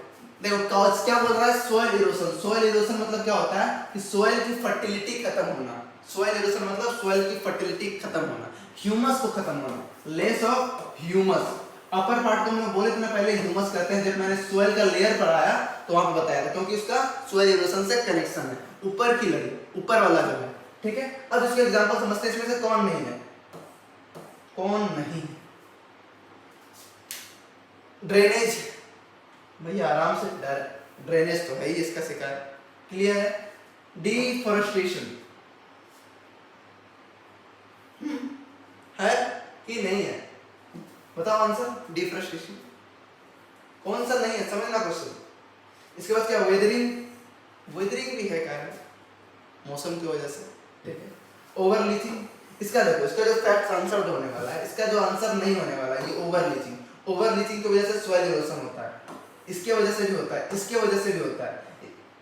देखो कॉज क्या बोल रहा है, सोइल इरोशन। सोइल इरोशन मतलब क्या होता है कि सोइल की फर्टिलिटी खत्म होना। सोइल इरोशन मतलब सोइल की फर्टिलिटी खत्म होना, ह्यूमस को खत्म होना, less of humus. Upper part को मैं बोले तो मैं पहले ह्यूमस कहते हैं, जब मैंने सोइल का लेयर पढ़ाया तो वहां पे बताया था, क्योंकि उसका सोइल इरोशन से कनेक्शन है, ऊपर की लड़ी, ऊपर वाला जो है, ठीक है। अब इसके एग्जांपल समझते हैं, इसमें से कौन नहीं है, कौन नहीं। ड्रेनेज, भैया आराम से, ड्रेनेज तो है ही इसका शिकार, क्लियर है। डिफॉरेस्टेशन है कि नहीं है, बताओ आंसर। डिफॉरेस्टेशन कौन सा नहीं है, समझना क्वेश्चन। इसके बाद क्या, वेदरिंग। वेदरिंग भी है कारण, मौसम की वजह से, ठीक है। ओवर लीचिंग, इसका देखो, इसका जो फैक्ट आंसर होने वाला है, इसका जो आंसर नहीं होने वाला है, ये ओवर लीचिंग। ओवर लीचिंग की वजह से सॉइल इरोशन होता है, इसके वजह से भी होता है, इसके वजह से भी होता है,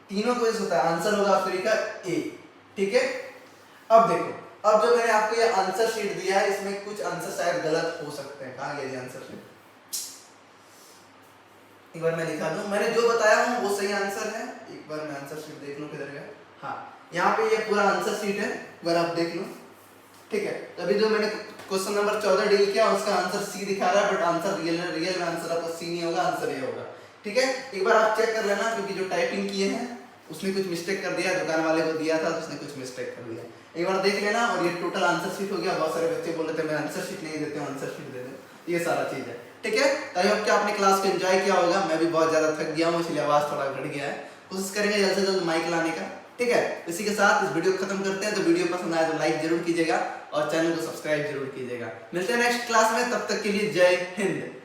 तीनों की वजह से होता है। आंसर होगा आप सभी का ए, ठीक है। अब देखो, अब जो मैंने आपको ये आंसर शीट दिया है, इसमें कुछ आंसर शायद गलत हो सकते हैं। कहाँ गया आंसर शीट, एक बार मैं दिखा दूं, मैंने जो बताया हूं वो सही आंसर है। एक बार मैं आंसर शीट देख लूं किधर गया। हाँ, यहाँ पे ये पूरा आंसर शीट है, एक बार आप देख लो, ठीक है। अभी जो मैंने क्वेश्चन नंबर 14 डील किया, उसका आंसर सी दिखा रहा है, बट आंसर रियल में आंसर आपका सी नहीं होगा, आंसर ये होगा, ठीक है। एक बार आप चेक कर लेना, क्योंकि जो टाइपिंग किए हैं उसने कुछ मिस्टेक कर दिया, दुकान वाले को दिया था तो उसने कुछ मिस्टेक कर दिया। एक बार देख लेना, और ये टोटल आंसर शीट हो गया। बहुत सारे बच्चे बोल रहे थे मैं आंसर शीट नहीं देते हूँ, आंसर शीट दे दो, ये सारा चीज है, ठीक है। आई होप कि आपने क्लास को एंजॉय किया होगा। मैं भी बहुत ज्यादा थक गया हूँ, इसलिए आवाज थोड़ा घट गया है। कोशिश करेंगे जल्द से जल्द माइक लाने का, ठीक है। इसी के साथ इस वीडियो को खत्म करते हैं। तो वीडियो पसंद आए तो लाइक जरूर कीजिएगा और चैनल को सब्सक्राइब जरूर कीजिएगा। मिलते हैं नेक्स्ट क्लास में, तब तक के लिए जय हिंद।